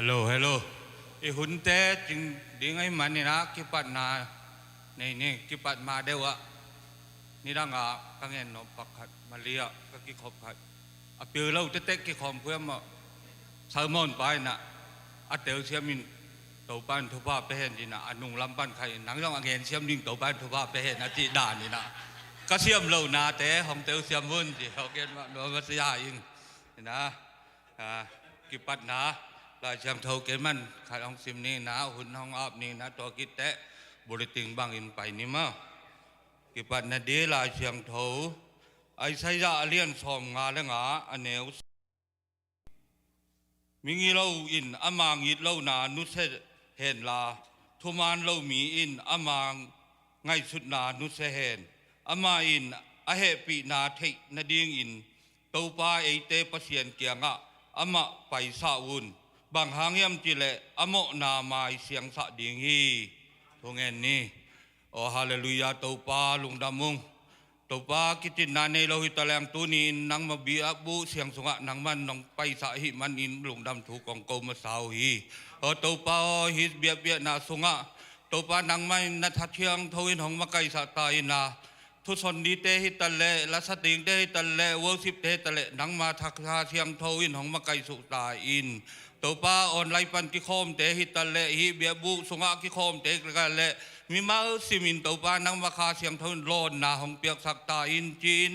Hello. Ihunte ting dingay manina kipat na ni kipat madewa nila nga kangen no pakat malia kakikopkat apil lau tetek kikom kuya mo salmon pa na atel siya min taupan tupa pehen dina anung lampan kay nang yung angen siya min taupan tupa pehen na ti da ni na kasiam lau na te hong tel siya mun di okay no masaya ing na kipat na là chăm thâu cái mình khai ông sim ni na hun hong ap ni na to kit te bồi tình bang in pai ni ma cái bạn na đi là chăm thâu ai xây ra liên som ngà le ngà aneu mingi lâu in amang it lâu na nu se hen la thuman lâu mi in amang ngay sut na nu se hen ama in a he pi na thei na ding in tàu pa ei te pasien kia ngà ama pai sa un bang hangyam chile amo na mai siang sa ding hi thungen ni o hallelujah to pa lungdamung to pa kitin nane lo hitalang tunin nang mabia bu siang sunga nang man nong pai sa hi man in lungdam thu kong ko ma sao hi o to pa hi bia na sunga to pa nang mai na thathiang thoin hong ma kai sa tai na thu son di te hi tale la sa ting te hi tale worship te tale nang ma thakha siang thoin hong ma kai su ta in tàu pa online pan ki khom te hi tale hi bia bu sunga ki khom te ka le mi ma simin tàu pa nang ma kha siang thon lon na hong piak sak ta in chin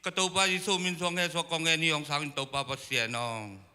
ka tàu pa isu min song he so kong ni hong sang tàu pa pasien ong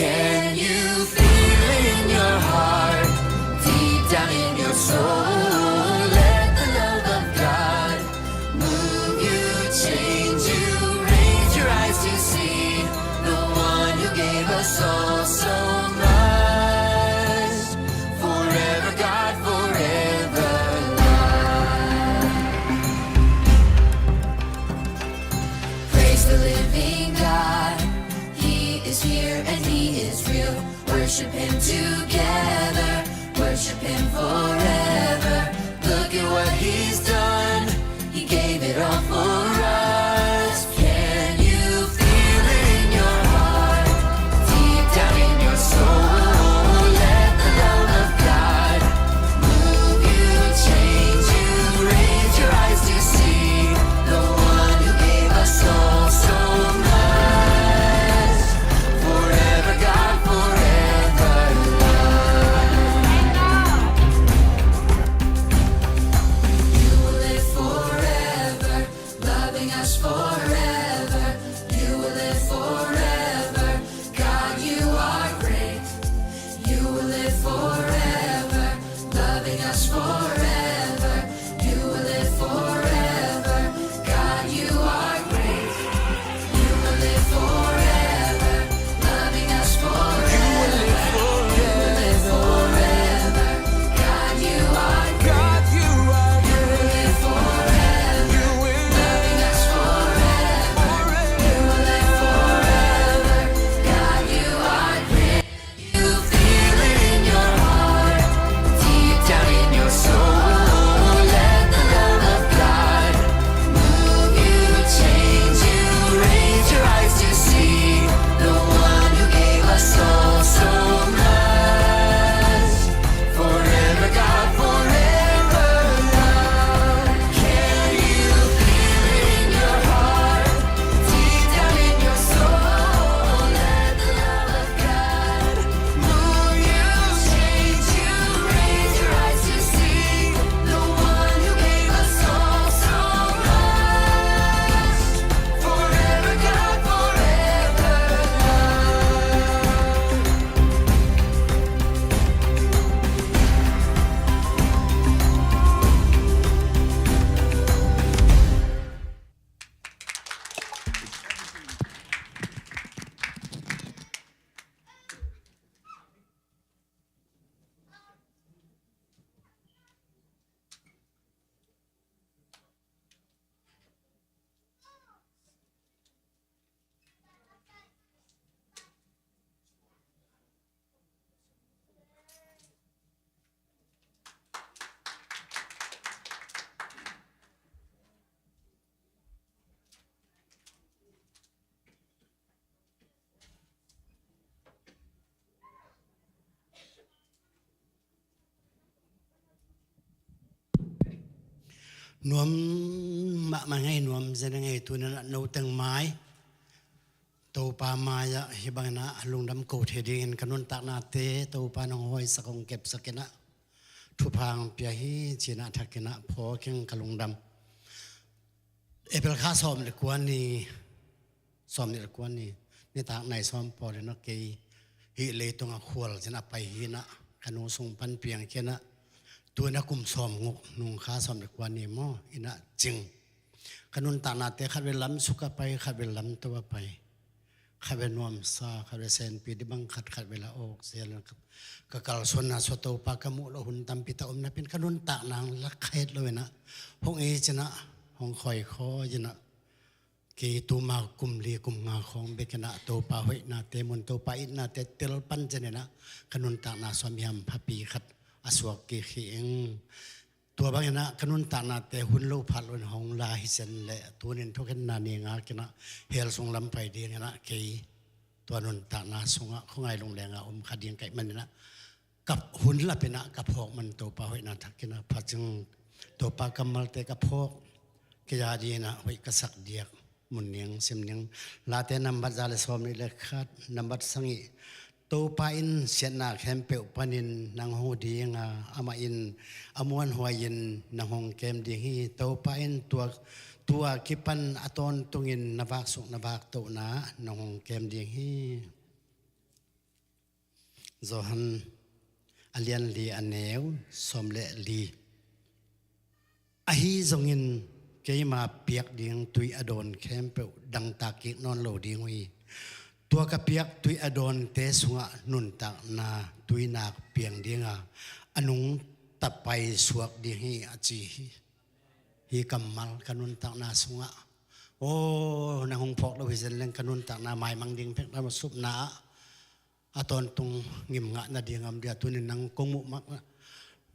Can you feel it in your heart, deep down in your soul? Let the love of God move you, change you, raise your eyes to see the one who gave us all so much. Forever God, forever love. Praise the living God, He is here and He is real. Worship Him together, worship Him forever. Look at what He's done, He gave it all for us. Can you feel it in your heart, deep down in your soul? Let the love of God move you, change you, raise your eyes to see the one who gave us all so much. Forever God, forever love. You will live forever, loving us forever. You will live forever. God, you are great. You will live forever, loving us forever. You will live forever. God, you are great. You will live forever, loving us forever. You will live forever. God, you are great. You will live forever, loving us forever. You will live forever. God, you are great. You feel it in your heart, deep down in your soul. Let the love of God move you, change you, raise your eyes to see the one who gave us all so much. Forever God, forever love. Can you feel it in your heart, deep down in your soul? Let the love of God move you, change you, raise your eyes to see the one who gave us all so much. Forever God, forever love. nuam ma ngai nuam zena ngai tu na no tang mai to pa ma ya hibana lungdam ko thedin kanun ta na te to pa nong hoi sakong kep sakena thupang pya hi china thakena pho king kalungdam epel kha som le kwan ni som ni kwan ni ta nai som po le no ke hi le tonga khwal china pai hi na kanu sung pan piang kena tu na kum som nguk nung kha som le kwan ni mo ina jing kanun ta na te khat lam suka pai khat lam to pai khat nuam sa khat sen pi di bang khat bela ok sel ka kal sona so to pa ka mu lo hun tam pi ta na pin kanun ta nang la khet lo na hong e china hong khoi kho jina ke tu ma kum li kum nga khong be kana to pa hoi na te mun to pa it na te tel pan jene na kanun ta na som yam phapi khat aswak ke khingตัวบางอย่างนะขนุนตานาแต่หุ่นโลพัดลนหงลาฮิเซนเลยตัวนี้ทุกคนนานีงากินะเฮลส่งลำไปดีนะเกยตัวนุนตานาส่งอ่ะของไงลงแรงอ่ะขัดยังไก่มันนะกับหุ่นละเป็นนะกับพอกมันตัวปลาหอยนาทักกินะพัดจึงตัวปลากำมัลเตกับพอกกิจาดีนะหอยกระสักเดียกมุนเนียงเสียมเนียงลาเตนัมบัดซาเลสอมนี่เลยคัดนัมบัดสังอีตัวปลาอินเสียนาแคมเปลปันินนางโฮดีงาอามาอินอมวนหัวยินนางหงเกมดีฮีตัวปลาอินตัวกิปันอตอนตุงินนวักสุนวักโตนะนางหงเกมดีฮี Zohan alian li aneu somle li ahi zongin keima piak ding tui adon kempe dang takik non lo ding wi tua ka piak tui adon te sunga nun tak na tui nak piang dinga anung tapai suak ding hi achi hi kamal kanun tak na sunga na hong phok lo hizen leng kanun tak na mai mang ding pek na sup na aton tung ngim nga na dingam dia tunin nang komu mak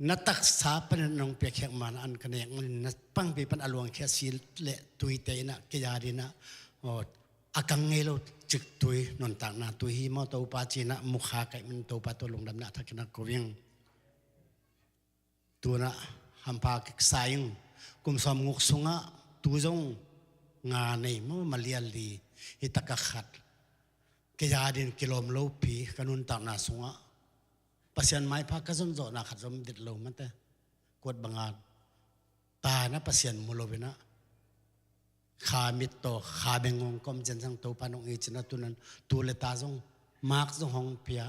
natak sa pan nang pek man an kanek na pang pi pan alwang khe sil le tui te na ke yari na akang ngelo chik tui non tak na tui hi mo to pa chi na mukha kai min to pa to lungdam na thakina koving tu na hampa saying kum som nguk sunga tu jong nga nei mo malial li hitaka khat kaya din kilom lo pi kanun tak na sunga pasyan mai pa kazom zo na khatzom dit lo mate kot bangat ta na pasyan mulo bina kha mit to kha bengong kom jen sang to panong i china tunan tu le ta jong mak jong hong pia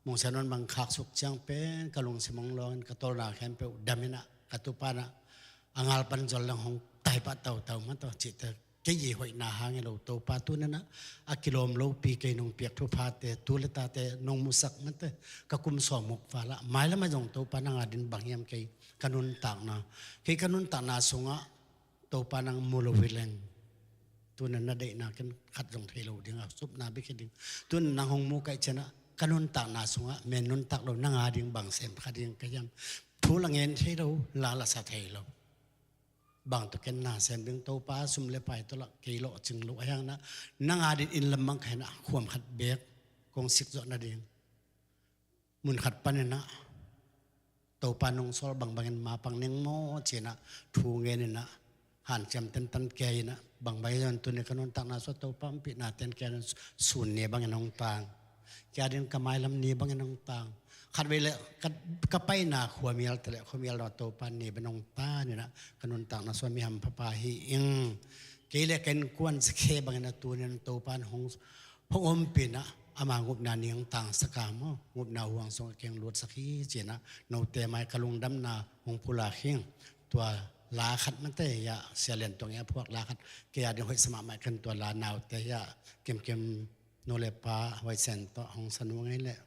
mong sanon bang khak suk chang pen kalung simong lon katol na khem pe damina katupana angal pan jol lang hong tai pa tau tau ma to chi ta cái gì hội na hàng lâu tàu pa tu nè a kilom lâu pi cái nông piak thu pha te tu le ta te nông musak mất te ka kum so muk pha la mai la ma jong tàu pa nang adin bang yam cái kanun tak na cái kanun tak na sunga tàu pa nang mulo wileng tu nè de na kan khat jong thei lo ding a sup na bi ke ding tu nang hong mu kai chena kanun tak na sunga men nun tak lo nang ading bang sem khading ka yam thu la ngen thei lo la la sa thei lo bang to ken na sem ding to pa sum le pai to la ke lo ching lo yang na nang adin in lamang kha na khom khat bek kong sik zo na ding mun khat pan na to pa nong sol bang bangin ma pang ning mo chena thu nge ni na han cham ten tan ke na bang bai yon tu ne kanon tak na so to pam pi na ten ke sun ne bang nong tang ke adin kamai lam ni bang nong tangขัดเวลก็ไปนาขวมีลแต่ละขวมีลเราโตปันนี่เป็นองตาเนี่ยนะขนุนต่างนะส่วนมีหำพระปาหิอิงเกลี่ยกันกวนสเคบางนะตัวเนี่ยโตปันหงพงอมปีนะอามางบนาเนียงต่างสกามงบนาห่วงทรงเกียงลวดสักทีเจนะโนเตไมกะลุงดำนาหงพุลาเขียงตัวลาขัดมันเตยะเสียเลียนตรงนี้พวกลาขัดเกียร์เดี๋ยวให้สมัครมากันตัวลานาวเตยะเกมโนเลปาไว้เซนต่อหงสนุกไงแหละ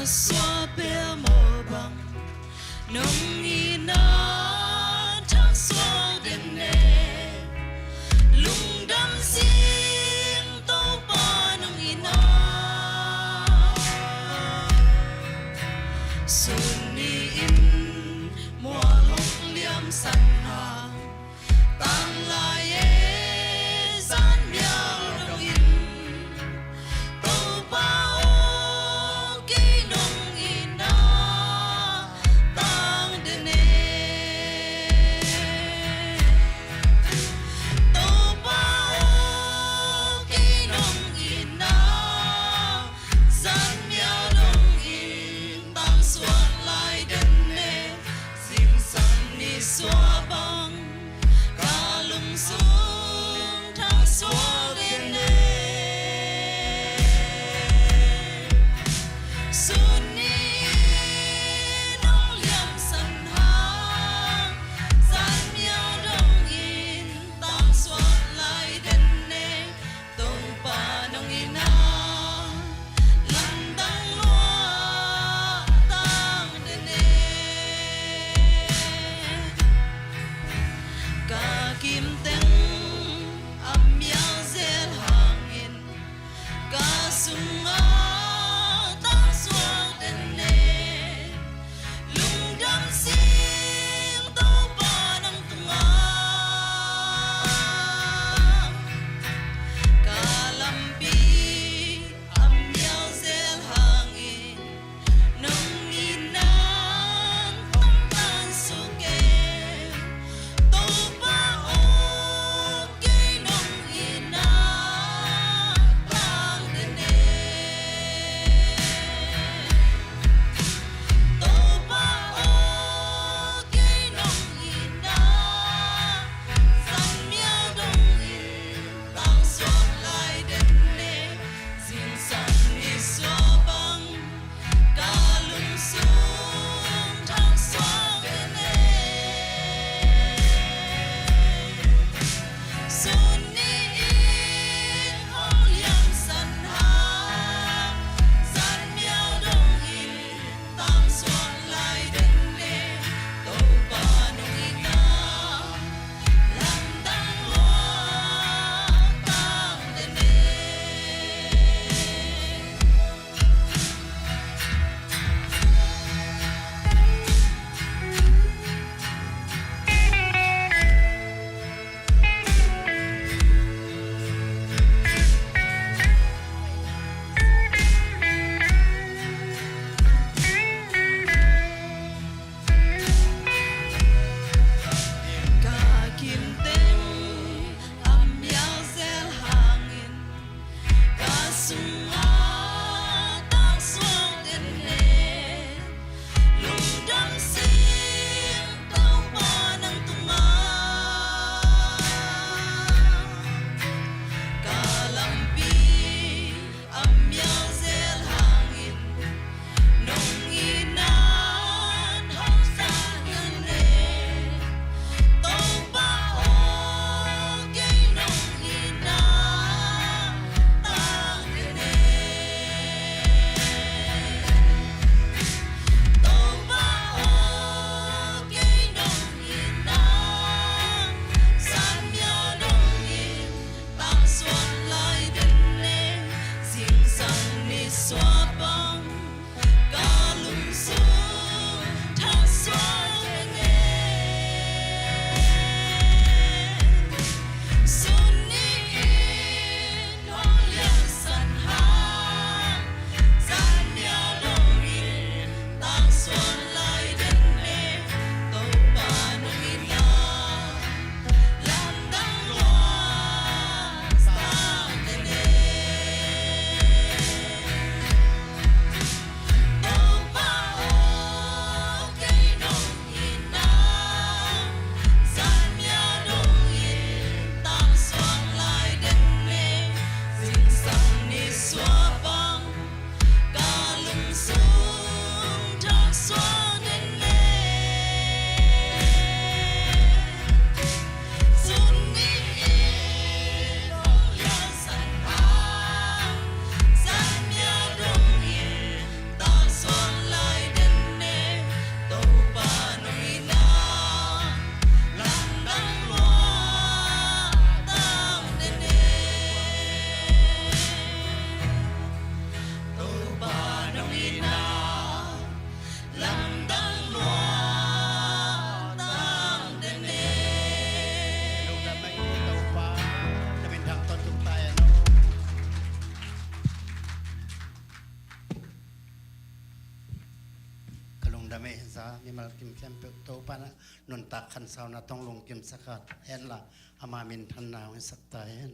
xóa bé màu bằng nông y na trắng xóa đêm nè lung đắm xin tàu ba nông y na xuân đi in mùa lúc liêm sẵn hàng tăng lại gian miao nông in tàu ba swap ดามซามีมากิมเข้มเปโตปานะนนตักขันสาวนาต้องลงกิมสักขัดเอ็นละอามามินทันนาวให้สักตายเอ็น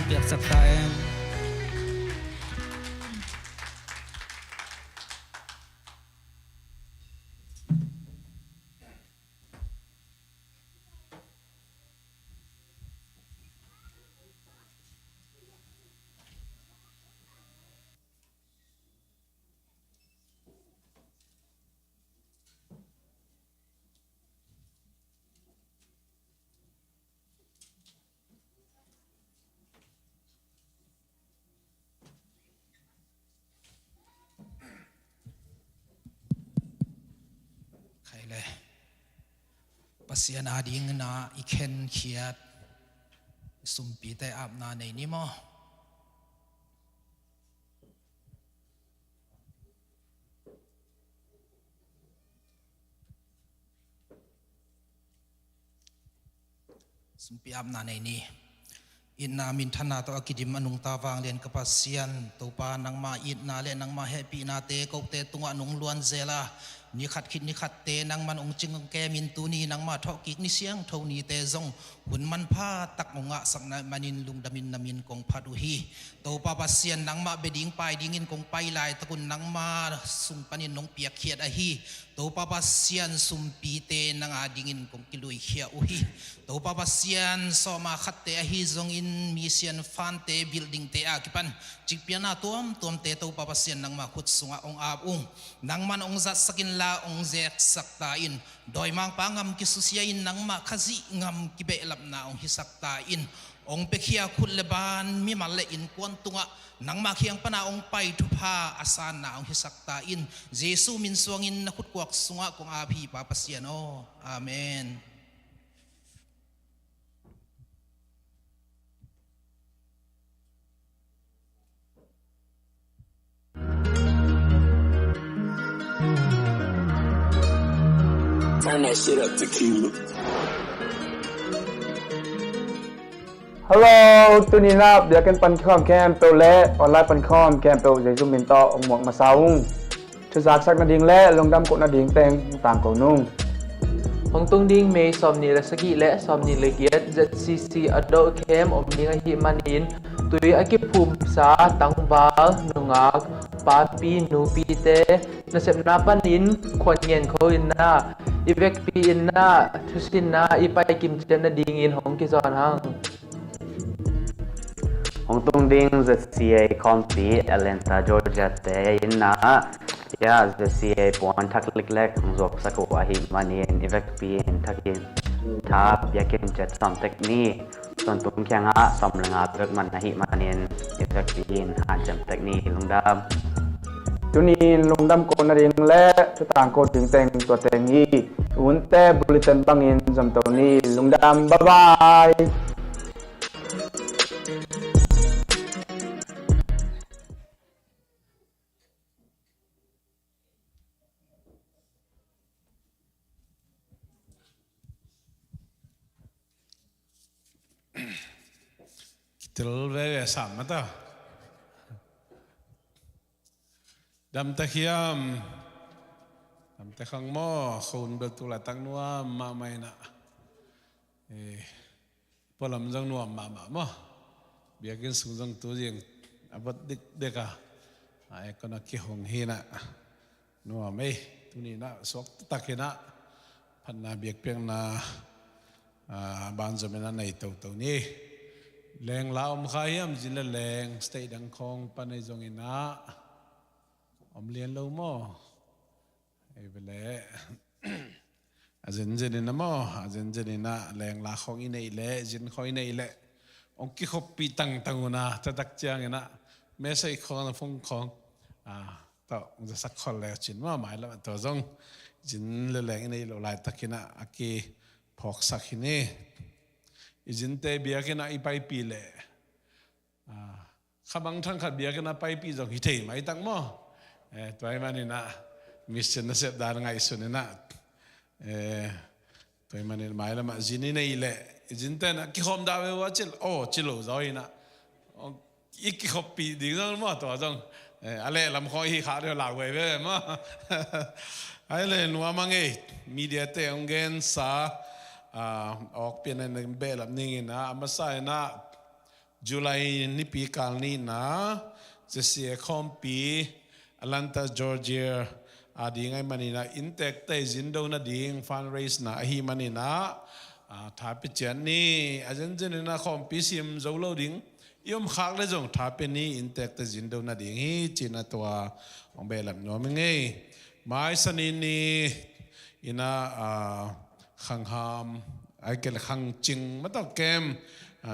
piak sak ta emใครเลยปัสยานาดิงนาอีเคนเขียดสุมปีแต่อาบนาในนี้มั้งสุมปีอาบนาในนี้อินนามินธนาตัวกิดิมอนุงตาวางเลียนกับปัสยานตัวปานังมาอินนาเลนังมาเฮปีนาเตกเตตุงอนุงล้วนเซลานี่ขัดคิดนี่ขัดเตนังมันองจิงองแกมินตูนีนังมาทอกิกนี่เสียงเท่านี้เตจงหุ่นมันพาตักงะสักนัมันินลุงดามินนามินกงพัดุฮีตัวปาปัสยานนังมาเบดิ้งไปดิ้งินกงไปลายตะกุนนังมาสุมปนินนงเปียกเขียดอฮีตัวปาปัสยานสุมปีเตนังอาดิ้งินกงกิลุยเขียอุฮีตัวปาปัสยานสอมาขัดเตอฮีจงอินมีเสียนฟันเตบิลดิ้งเตอากิปันจิกเปียนาตัวมเตตัวปาปัสยานนังมาขุดสุงองอาบุงนังมันองจัดสกินลาองเจกสักตาอินโดยมังปางามกิสุเสียอินนังมาขจิงามกิเบลับนาองฮิสักตาอินองเปขียคุเลบานมีมาเลอินกวนตุงะนังมาเคียงปนาองไปทุพาอาสานนาองฮิสักตาอินเยซูมินสวงอินนักขุดกวกสุงะกงอาภีปาปัสยานโออาเมนTurn that shit up, tequila. Hello, tôi nhìn lại để kênh pan com kem tàu lẽ online pan com kem tàu dây zoom min to ông muộn mà sao cho giác sắc na điên lẽ lồng đâm cũng na điên tên tàng cầu nung Hong tung ding may som ni la sagi le som ni le giat ZCC ado kem om ni nga hi manin tui akip phum sa tangbal nungak papi nu pi te na sep na panin khon ngen kho in na ivek pi in na thusin na ipai kim chen na ding in hong ki zon hang Hong tung ding ZCA County Atlanta Georgia te in na ya ZCA pon thak lik lek hong zok saku ahi manin ivek pi in thakin thap yakin chat som tekni son tung kyang a som langa vek man ahi manin ivek pi in han jam tekni lungdam tôi nhìn lồng đâm cũng na điên lẽ cho tàng cầu điên tên tua tên hi uốn te bulletin bangin dầm tàu ni lồng đâm bye bye Til về sắm ta đam ta khiam đam ta khang mo khôn bel tu la tang nuam ma mai na polam jang nuam ma mo biakin sung jang tu jing abat dik deka ai kona ki hong hi na nuam ei tu ni na sok takina phan na biak peng na ban jamena nei to ni leng la khayam jin la leng stay dang khong panai jong ina lian lo mo ai vele ajen na mo ajen na leng la khong inei le jin khoi nei le ong ki khop pi tanguna ta dak chiang ina me sai khong phong khong to ong ja sak khol le chin ma mai la to jong jin le leng inei lo lai takina aki phok sakhini Ijinte biakena ipai pile khabang thang khat biakena pai pi jong hi thei mai tang mo toy mani na mission na sep dar ngai sunena toy mani mai la ma jini nei le ijinte na ki khom da we wa chil chilo zoi na ik khop pi ding jong mo to jong ale lam khoi hi kha de la we we mo ai le nuwa mangai media te ongen saออกเปลี่ยนในเบลแบบนี้นะมาใส่นะ July ni pi kal ni na JCA kompi Atlanta Georgia adi ngai manina intek te zindo na ding fundraise na hi manina thapi chen ni ajen na kompi sim zolo ding yom khak le jong thapi ni intek te zindo na ding hi china towa ong belam no menge mai sanin ni ina khangham ai kel khang ching matok kem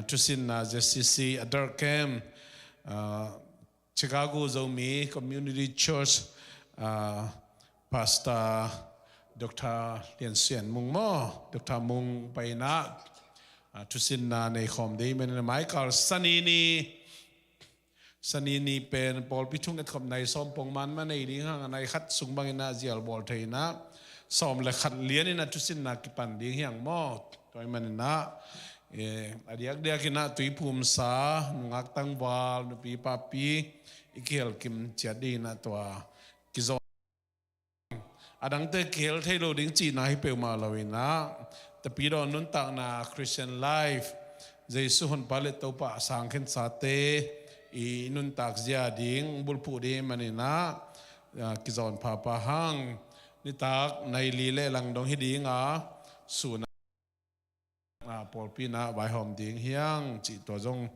tusin na JCC adar kem Chicago Zomi Community Church Pastor Dr. Lian Xian Mung Mo Dr. Mung Paina tusin na nei khom dei men Michael Sanini pen Paul Pitung et khom nai som pong man ma nei ding hang nai khat sung bangina zial bol theina som le khat lianina tusin na kipan ding hiang mo toy manina adiak dia kina tui pum sa ngak tang wal nu pi papi ikel kim chadi na toa kizo adang te kel thelo ding chi na hi pe ma lawina te pi do nun tak na Christian Life Jesu hon palet to pa sang khen sa te I nun tak zia ding bulpu de manina kizon papa hang ni tak nai li le lang dong hi ding suna Paul Pina vai hom ding hiang chi to jong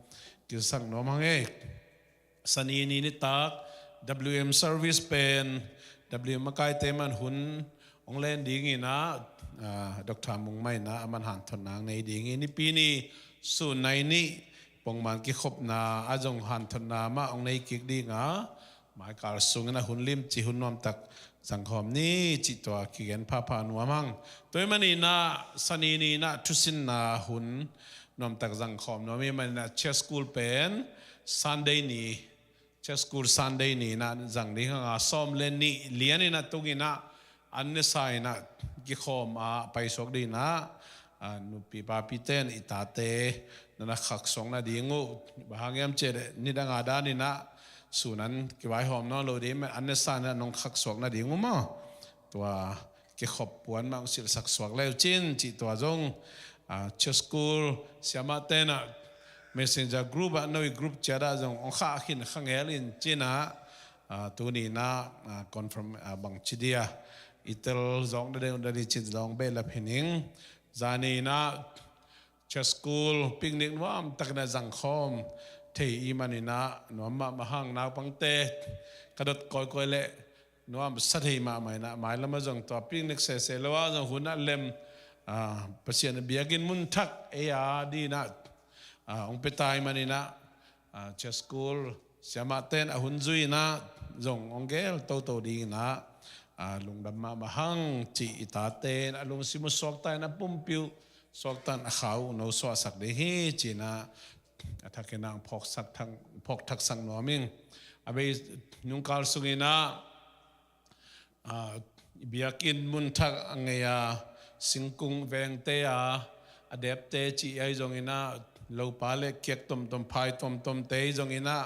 ki sang nom hange sani ni tak WM service pen WM makai teman hun ong len ding ina Dr. Mung mai na aman han thon nang nei ding ni pi ni su nai ni pong man ki khop na ajong han thon na ma ong nei ki ding mai kal sung na hun lim chi hun nom takสังคมนี้จิตตัวกิเกนพาพานัวมังตัวมันนี่นะสนีนี่นะทุสินนะหุนนอมตักสังคมนอมีมันนะเชสคูลเป็นซันเดย์นี่เชสคูลซันเดย์นี่นะจังนี้ข้างซ้อมเล่นนี่เลี้ยนนี่นะตุกินะอันนี้ใส่นะกิคอมไปสกดีนะนุปีปาปีเตนอิตาเตนั่นนะขักสองนะดีงูบางอย่างเจดนี่ดังอาดานี่นะส่วนนั้นกิไว้หอมน้องโลดีมันอันนี้สานน้องขักสวกน่ะดีงูมั้งตัวกิขบปวนมาสิสักสวกแล้วจินจิตัวจงเชสกูลเสียมาเตนะเมสเซนเจอร์กรุ๊ปน้อยกรุ๊ปเจด้าจงองข้าขินขังเฮลินจินะตัวนี้นะคอนเฟิร์มบังชิดียอิตาลจงได้ได้จินจงเบลเพนิงจานีนะเชสกูลปิกนิกว่ามตักในสังคมเที่ยมันนี่นะนวมมาห้างนาวปังเตะกระโดดก้อยเละนวมสัตย์มาไม่นะหมายละมาจงตัวปิ้งนึกเสียแล้วว่าจงหุ่นนั่นเล่มประเสียนเบียกินมุนทักดีนะองไปตายมันนี่นะเชสกูลเสียมาเต้นหุ่นจุยนะจงองเกลโตดีนะลุงดำมาห้างจีตาเต้นลุงสิมุสอกตายนะปุ่มปิวสอกตันเขาโนสวสักดีฮีจีนะถ้าเกิดนางพกสักทั้งพกทักสังหนอมิงอาไปนุ่งกาลสุกินะเบียกินมุนทักอังเงียสิงกุงเวงเตียอเดบเตจีไอจงอินะโลปาเลเกียกตมพายตมเตยจงอินะ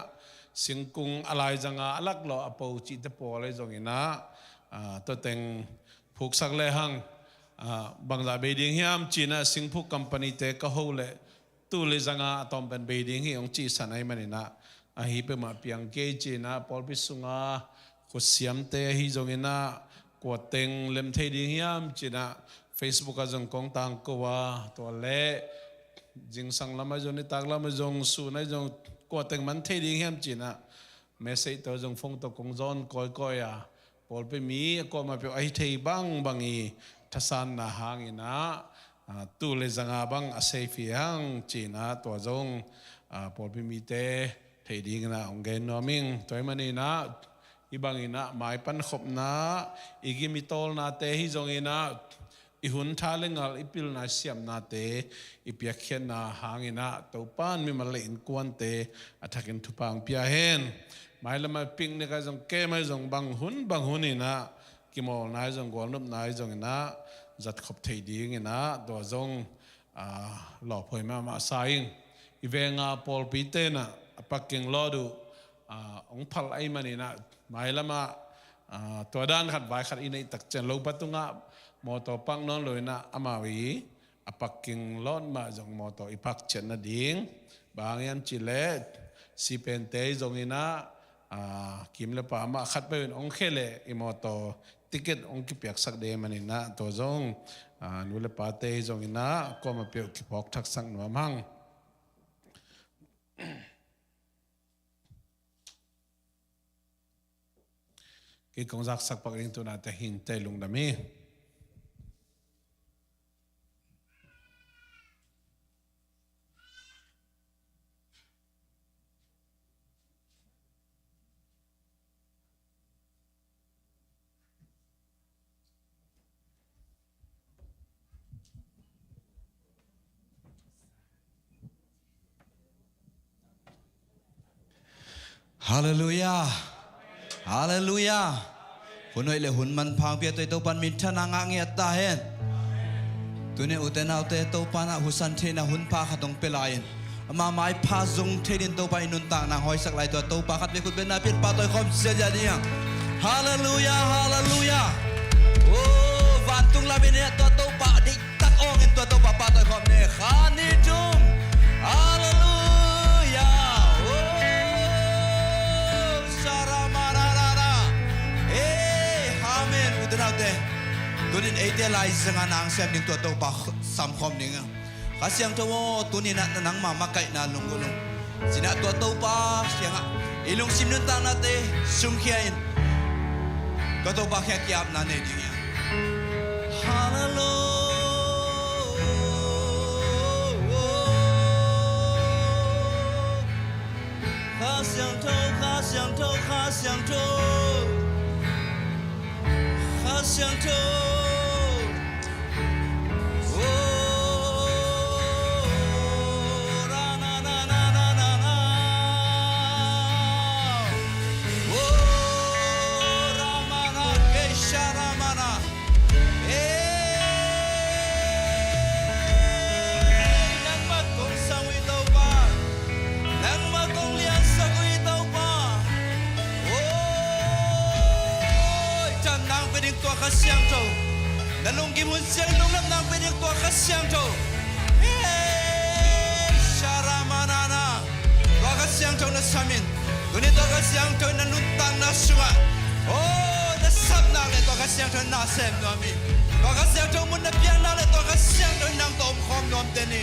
สิงกุงอะไรจังอาลักโลอปูจิตโปอะไรจงอินะตัวเต็งผูกสักเลหังบางจากเบดิงฮิมจีน่าสิงผูกคัมปานีเตก็ฮูเลตู้เลจังอาตอมเป็นเบดิงฮิองจีสันไอมันนี่นะฮิเปมาเปียงเกจีนะพอลพิสุงาขุดเสียมเตฮิจงอินะกวดเต็งเล็มเทดิงฮิมจีน่า Facebook ก็จงกงตังกัวตัวเล่จิงสังละมาจงนิตักละมาจงสูนจงกวดเต็งมันเทดิงฮิมจีน่าเมสเซจตัวจงฟงตัวกงจอนก้อยพอลไปมีก็มาเป็นไอเทบังอีทัศน์นาหางอินะตู้เลจังอาบังอาเซฟีฮังจีน่าตัวจงพอลไปมีเตเทดิงนะองเกนนอมิงตัวมันนี่นะอีบังอินะหมายปันขบนะอีกิมิโตลนาเตฮิจงอินะอีหุ่นทาเลงอลอีพิลนาเสียมนาเตอีเปียเขียนนาหางอินะตัวปานมีมาเลนกวนเตอัฐกินทุปังเปียเฮนหมายละมาปิงเนี่ยก็จงเกมาจงบังหุ่นอินะกิโมลนายจงกวนนุบนายจงอินะจัดขบเทดีงอินะตัวจงหล่อพอยมาสายอีเวงาพอลปีเตนะปักกิ่งลอดูองพัลไอมันนี่นะหมายละมาตัวด้านขัดใบขัดอินในตักเจนโลปัตุงะมอตปังนอนเลยนะอามาวี apaking lon ma jong moto ipak chen na ding bangyan chile si pente jong ina kim le pa ma khat pe ong khele imoto ticket ong ki piak sak de manina to jong nu le pa te jong ina ko ma pe ki pok thak sang no mang ki kong zak sak pak ring tu na te hin te lung dami Hallelujah. Hallelujah. Hunoi le hun man phang pia toi to pan min thana nga nge ta hen. Tune uten autte to pana husan thena hun pa khatong pelain. Ama mai pha zung thedin to pa inun tang nang hoi sak lai to pa khat le khut ben na pit pa toi khom se ja ni. Hallelujah. Hallelujah. Oh van tung la ben to pa dik tak ong en to pa pa toi khom ne khani tum. Hallelujah. Tunin idealize nga nang sem ning to pa sam khom ning kasyang to tunin na nang mamakai na lungulong sina to pa siya ilong simnun ta nate sumkhiain to pa kya kyap na ne ding ya kasyang to kasyang to nalung gimun siang nung lam nang penyek tua kasyang to syaramanana tua kasyang to na samin guni tua kasyang to na nuntang na sunga oh na sab na le tua kasyang to na sem no mi tua kasyang to mun na piang na le tua kasyang to nang tom khom nom teni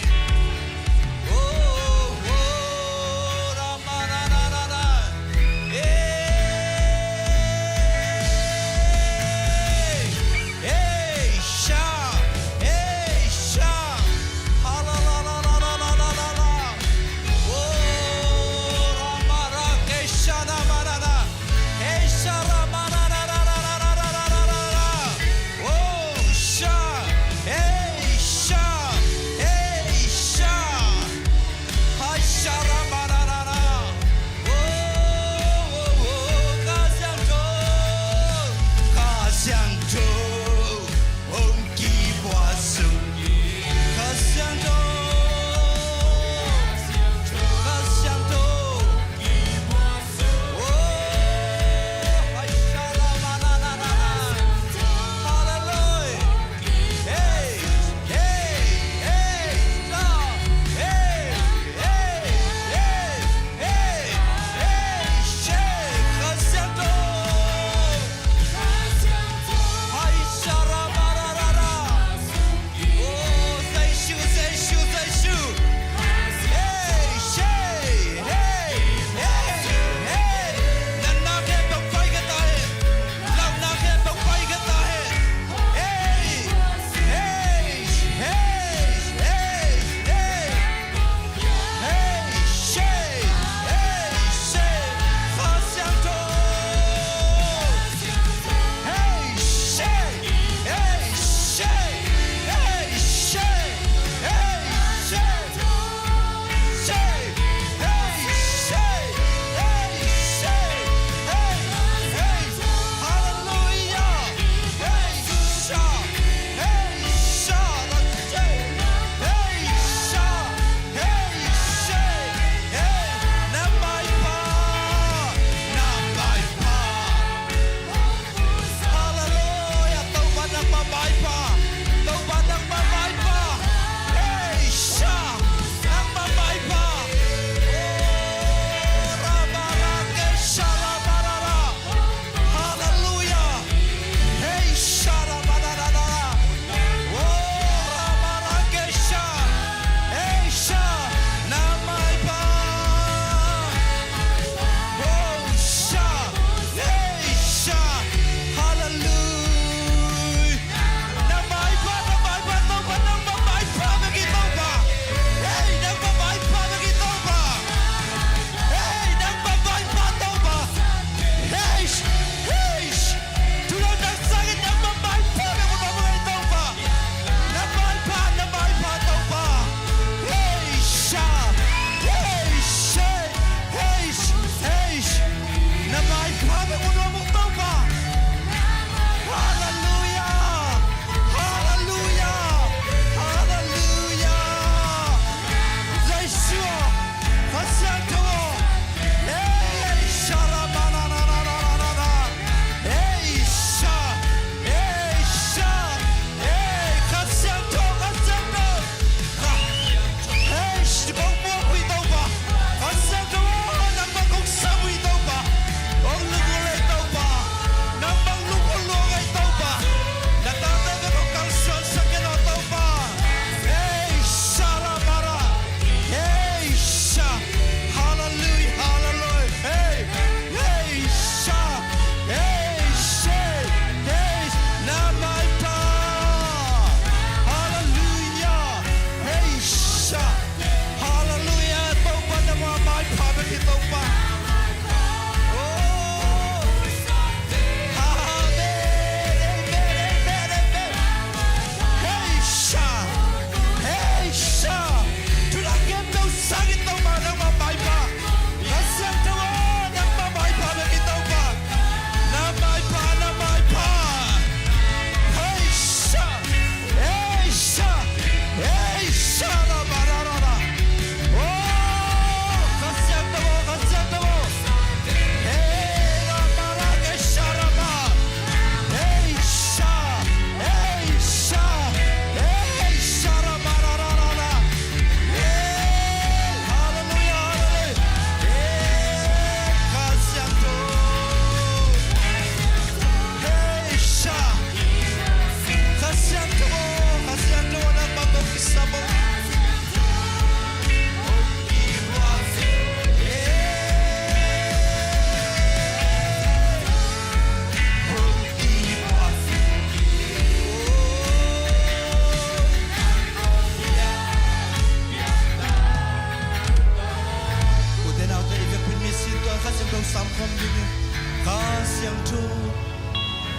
tu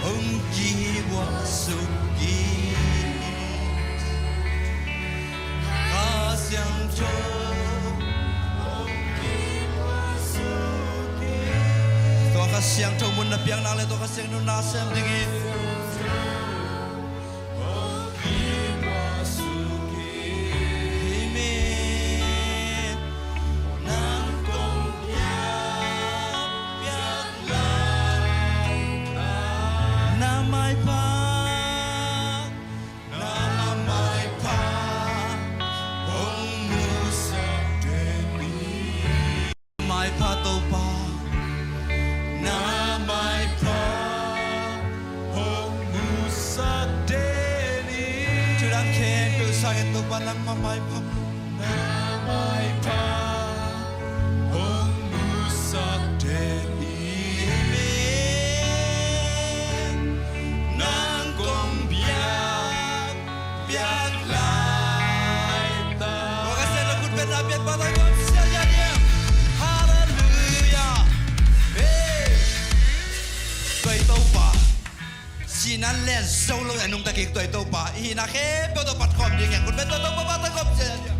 ông chỉ wa suki ka siang cho to ka siang to mun na piang na le to ka siang no na sem dingi sakit tu panang mamai pa namai pa hong musak deni nang kong biak biak lai ta makasih lagut benabiat patah kau siapa dia haleluya tôi tâu pa si nan len solo anong takik tôi tâu pa hinake poto pat kom ding yang kun beto tâu pa patah kom siapa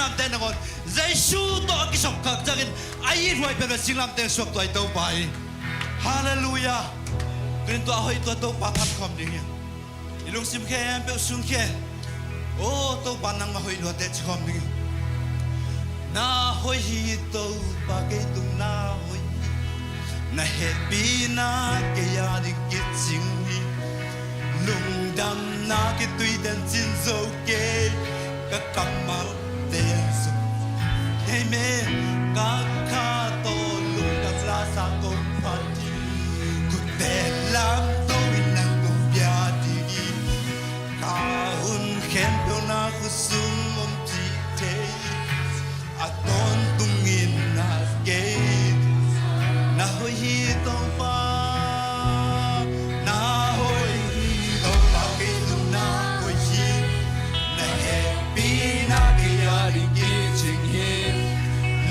lam te nangon Giêsu to ki sok khak jagin ai ruai pe sing lam te sok toi to pai hallelujah krin to hoi to pa khat khom ding ilung sim khem pe sung khe o to pa nang ma hoi lo te chom ding na hoi hi to pa ke tung na hoi na happy na ke ya di ki ching ni lung dam na ke tui den chin zo ke ka kamal te so amen ka kha to lung dam la sa ko pati ku te lam to inang ko pya di ka hun khem do na ku sum om ti te aton tungin na ke na hoi hi to pa na hoi hi to pa ke tu na hoi hi na happy na ke ya ri ke ching hi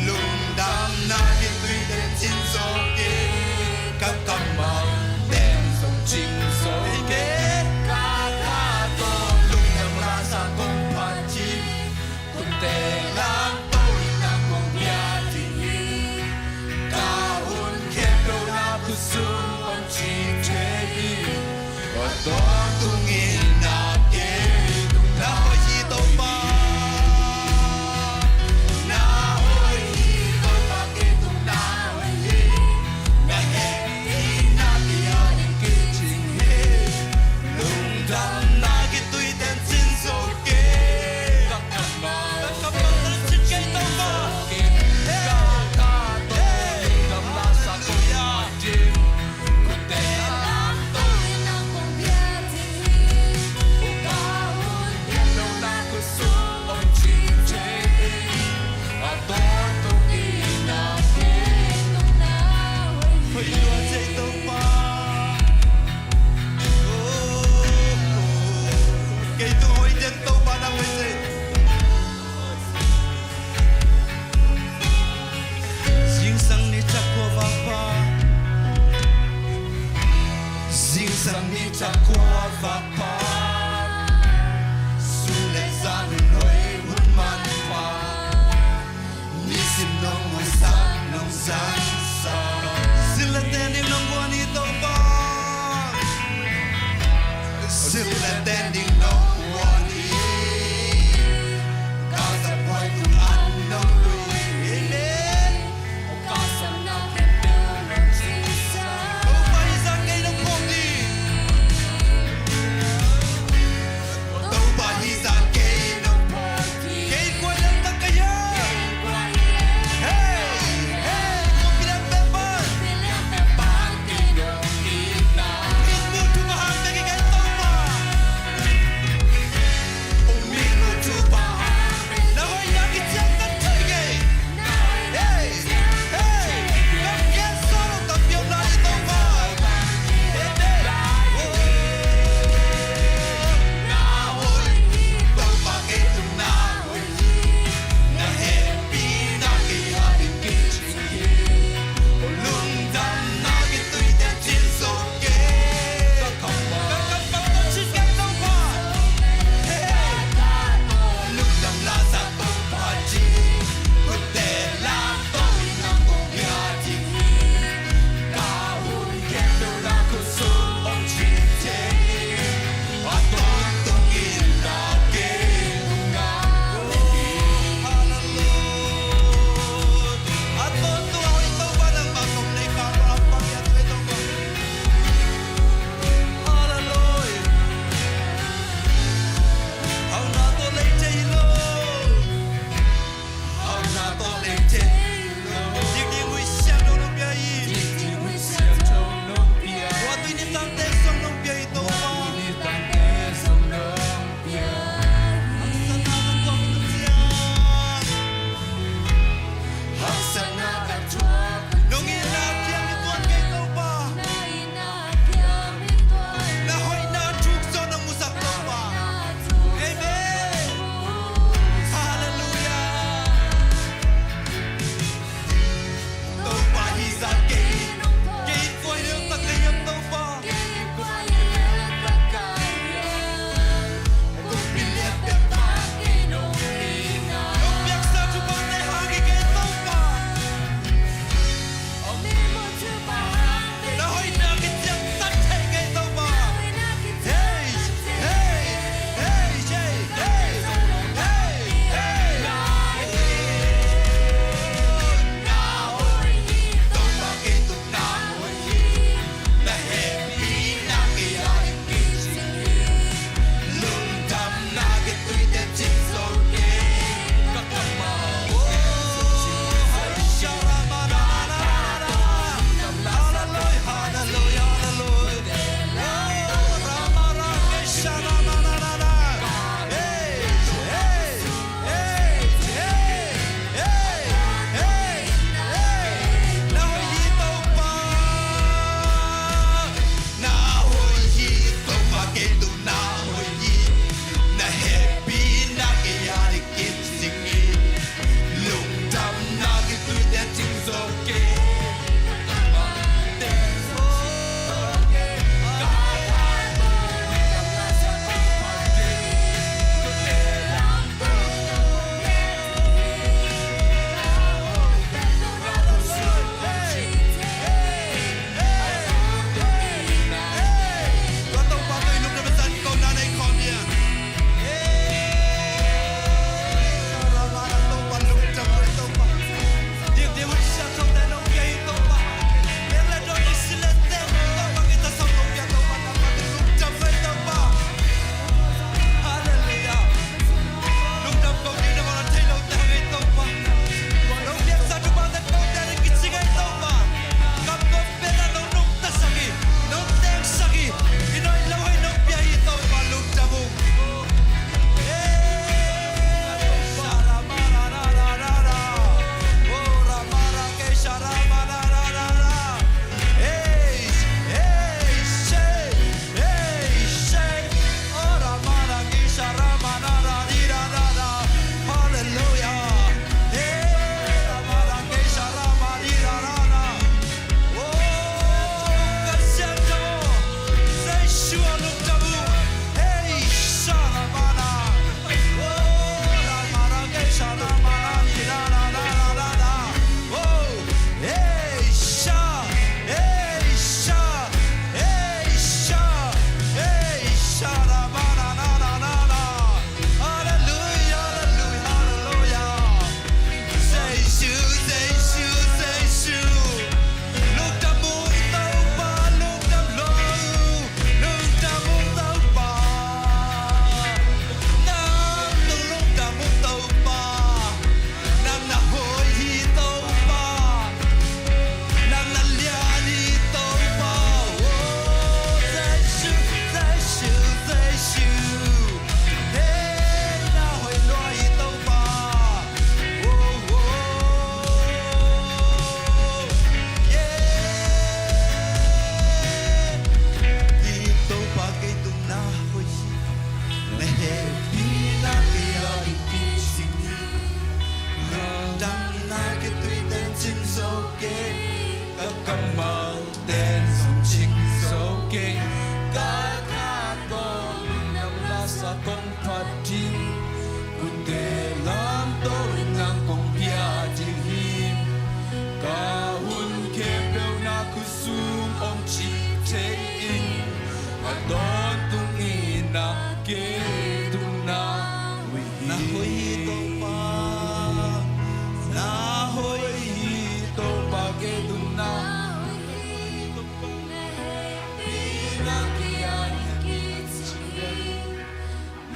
lung dam na ke tui den chin so ke ka kam ma den song ching so ke ka ka to lung dam la sa kong pa chi kun te lam to na kong ya ti ka hun khem do na ku sum om chi che yi wa to tung in na ke na hoi hi to pa na hoi hi to pa ke tu na hoi hi na he na ke ya ni ke ching he lung dam na ke tui ten chin so ke ka ma ta chin ke to pa ke ka ka to lung dam la sa ko ya ji ku te lam to na kong ya ti o ka hun ke do na ku sum om chi che a to to ki na ke tu na hoi lo che to pa ke tu hoi den to pa na hoi che Sing sang ni chak ko va pa Sing sang ni chak ko va pa Su le san noi hun man pa Ni sim nong mo san nong san sa Sila tenim nong buwan ni to pa Sila tenim nong buwan ni Kasa boy tu an nong lui amen Kasam na kempe nong chisa O paisa kay nong kong di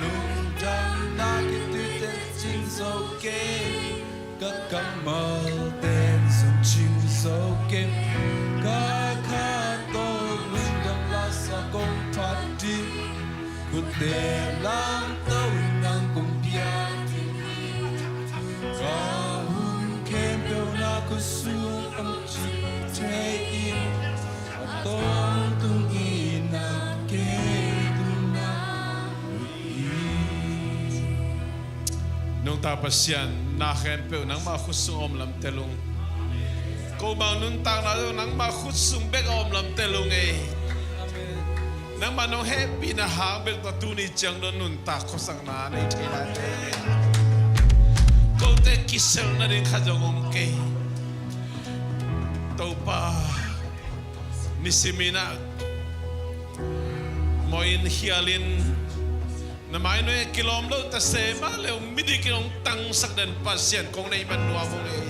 nung trăng na cái tuyết tên chinh dấu kê các cắm mơ tên dùng chinh dấu kê các khát tôi luôn đâm lá sa công phát đi cuộc đời lang tâu nang cùng bia có hun kem đâu na có xuống âm chỉ thế in tông tung in na kê tung na nung tapasyan na khen pe nang ma khusung om lam telung ko ba nun tang na nang ma khusung bek om lam telung e nang ma nong happy na hang bek ta tu ni chang don nun ta khosang na nei thela te ko te kisel na din khajong om ke to pa ni simina moin hialin na mai no kilom lo ta se ma le midi kilom tang sak dan pasien kong nei man nuwa mong e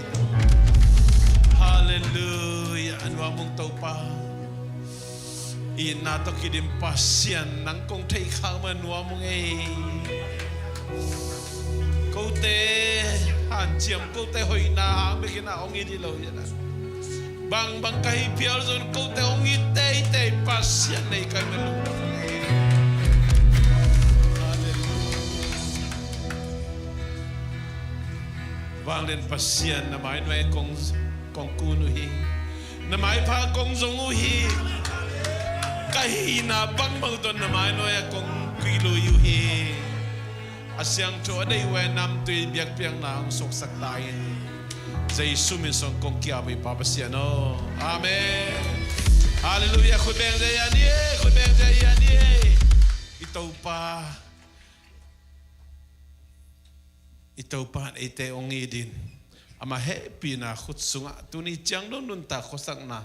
hallelujah anwa mong to pa ina to kidim pasien nang kong thei khang man nuwa mong e ko te han chiam ko te hoi na me kina ong i di lo ya na bang bang kai pial zon ko te ong i te pasien nei kai me lu vang lên pasien na mai noi kong kunu hi na mai pha kong zong u hi kai na bang bang ton na mai noi kong kilo yu hi asyang cho dei we nam tui biak piang na ang sok sak tai Jesus min song kong kia bi pa pasien no amen hallelujah khut beng je ya ni khut beng je ya ni ito pa ite ongi din ama happy na khut sunga tuni chang don nun ta khosak na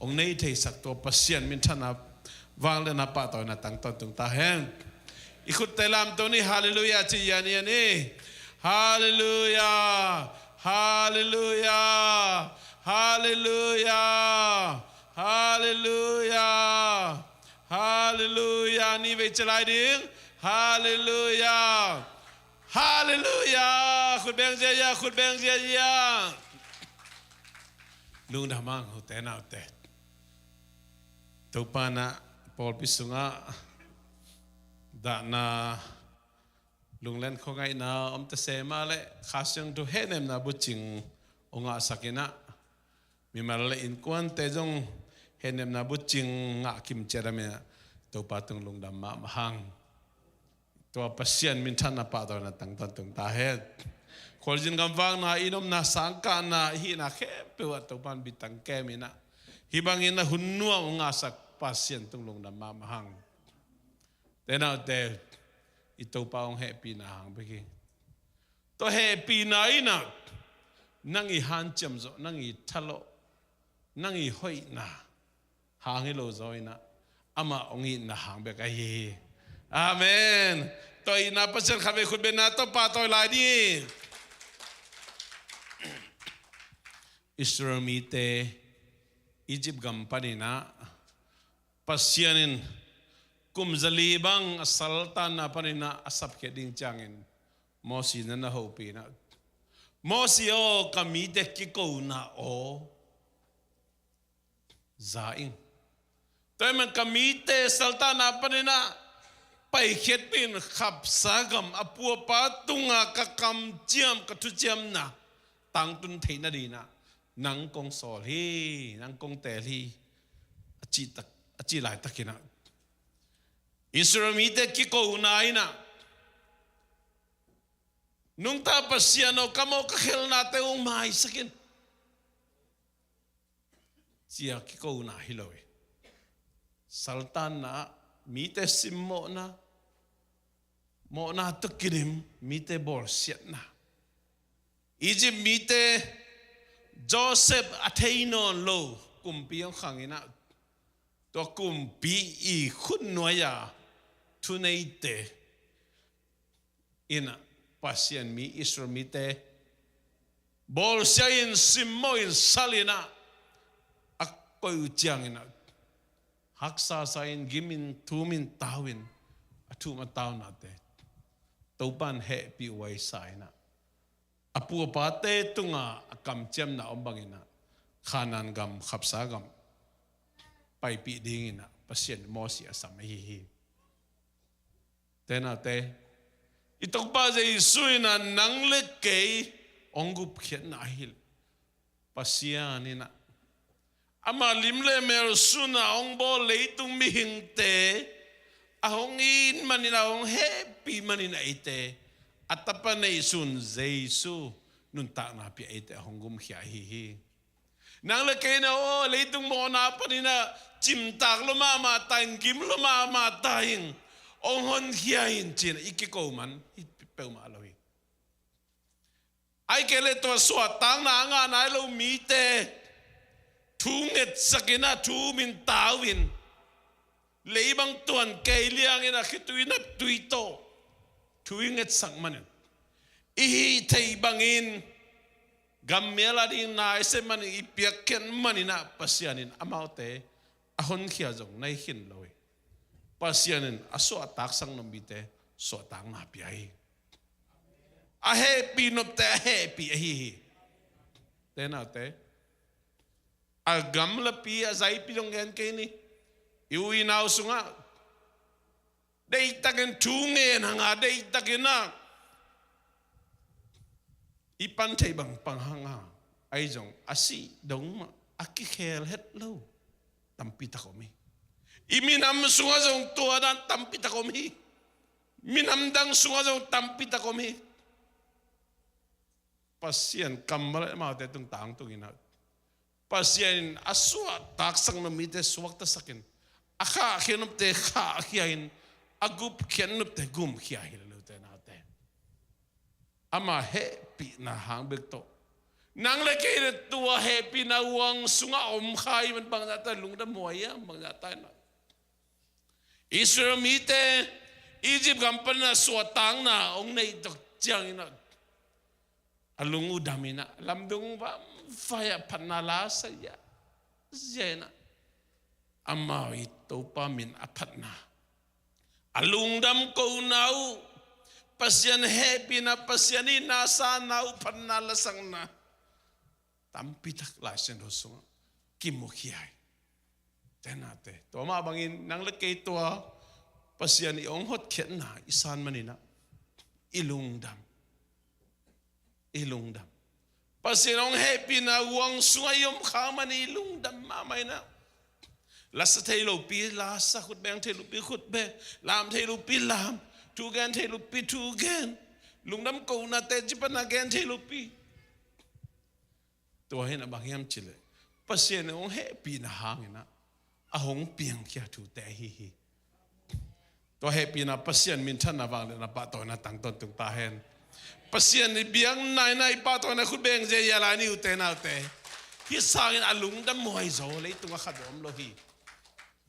ong nei thei sak to pasien min thana wang le na pa to na tang ton tung ta hen ikut telam to ni hallelujah chi yani ani hallelujah hallelujah hallelujah hallelujah hallelujah ni ve chalai ding hallelujah hallelujah khut beng je ya lung da mang hu te na te to pa na pol pisunga da na lung len kho ngai na om ta se ma le khasyang to henem na buching onga sakina mi mal le in kwan te jong henem na buching nga kim cherame to pa tung lung da ma hang to pasien min thana pa to na tang ton tung ta he kholjin gam wang na inom na sangka na hi na khe pe wa to pan bitang ke mina hi bangin na hunnuwa nga sak pasien tung lung da ma hang tena te ito pa ong happy na hang beki to happy na ina nang i han cham zo nang i thalo nang i hoi na hang lo zo ina ama ong i na hang be ka hi amen to ina pasal khabe khut be na to pa to lai di Israel mite Egypt gampani na pasyanin kumzali bang asaltan na panina asap ke ding changin mosi na hopi na mosi o kami de kiko na o zaing toy man kami te saltan na panina pai khet pin khap sagam apua pa tunga ka kam chiam ka tu chiam na tang tun theina di na nang kong sol hi nang kong tel hi achi lai takina Israel mite kiko unaina nung ta pasiano kamo kakhel na te umai sakin sia kiko una hilowe saltan na mite simmo na mo na tukirim mite borsiat na Egypt mite Joseph atheino lo kumpiang khangina to kumpi I khun noya tuneite ina pasien mi Israel mite bolsiain simmo in salina akoy chiangina haksa sain gimin tumin tawin atu mataw nate topan he pi wai sai na apu pate tunga akam chem na ombangina khanan gam khapsa gam pai pi dingina pasien mosi asam hi tena te itok pa je suina nangle ke ongup khen na hil pasianina ama limle mer suna ongbo leitung mi hingte ahong in manina ong happy manina ite atapa nei sun jesu nun ta na pi ite ahong gum khia hi nang le ke na o leitung mo na panina chim tak lo ma tan kim lo ma taing ong hon khia hin chin ikiko man pe ma lo hi ai ke le to so tang na nga na lo mi te thu nget sakina thu min tawin leibang tuan kay liang ina kituin at tuito thu nget sak manin ihi tay bangin gamela din na ese man ipiaken manina pasyanin amaute ahon khia jong nai hin loe pasyanin aso atak sang nombite so tang na piai a happy nopte happy hi tenate agam la pi azai pi dong gen ke ni iwi nau sunga dei taken tunge hanga dei takena ipan thei bang pang hanga ai jong asi dong ma aki khel het lo tampi takomi iminam sunga jong tua dan tampi takomi minam dang sunga jong tampi takomi pasien kamar ma te tung tang tung ina pasien aswa taksang na mite suwak ta sakin akha khenup te kha khiain agup khenup te gum khiahil lo te na te ama happy na hang bek to nang le ke tua happy na wang sunga om khai man bang ta lung da moya bang ta na Israel mite Egypt gampan na suatang na ong nei tok chiang ina alungu damina lamdung ba faya panala saya zena ama itu pamin apatna alungdam ko nau pasyan happy na pasyani nasa nau panala sang na tampitak lasen hosung kimukiai tenate to ma bangin nang lekei to pasyani ong hot khen na isan manina ilungdam pasinong happy na uang sungayom kamani ilungdam mamay na lasa tayo pi lasa khut beng tayo pi khut beng lam tayo pi lam tugan tayo pi tugan lungdam ko na te jipan again tayo pi tuwahin abang yam chile pasinong happy na hangin na ahong piang kya tu te hi to happy na pasien minsan na bang na pato na tangton tung tahen pasien ni biang nai pato na khut beng je yala ni ute na ute hi sangin alung dam moi zo le tung khadom lo hi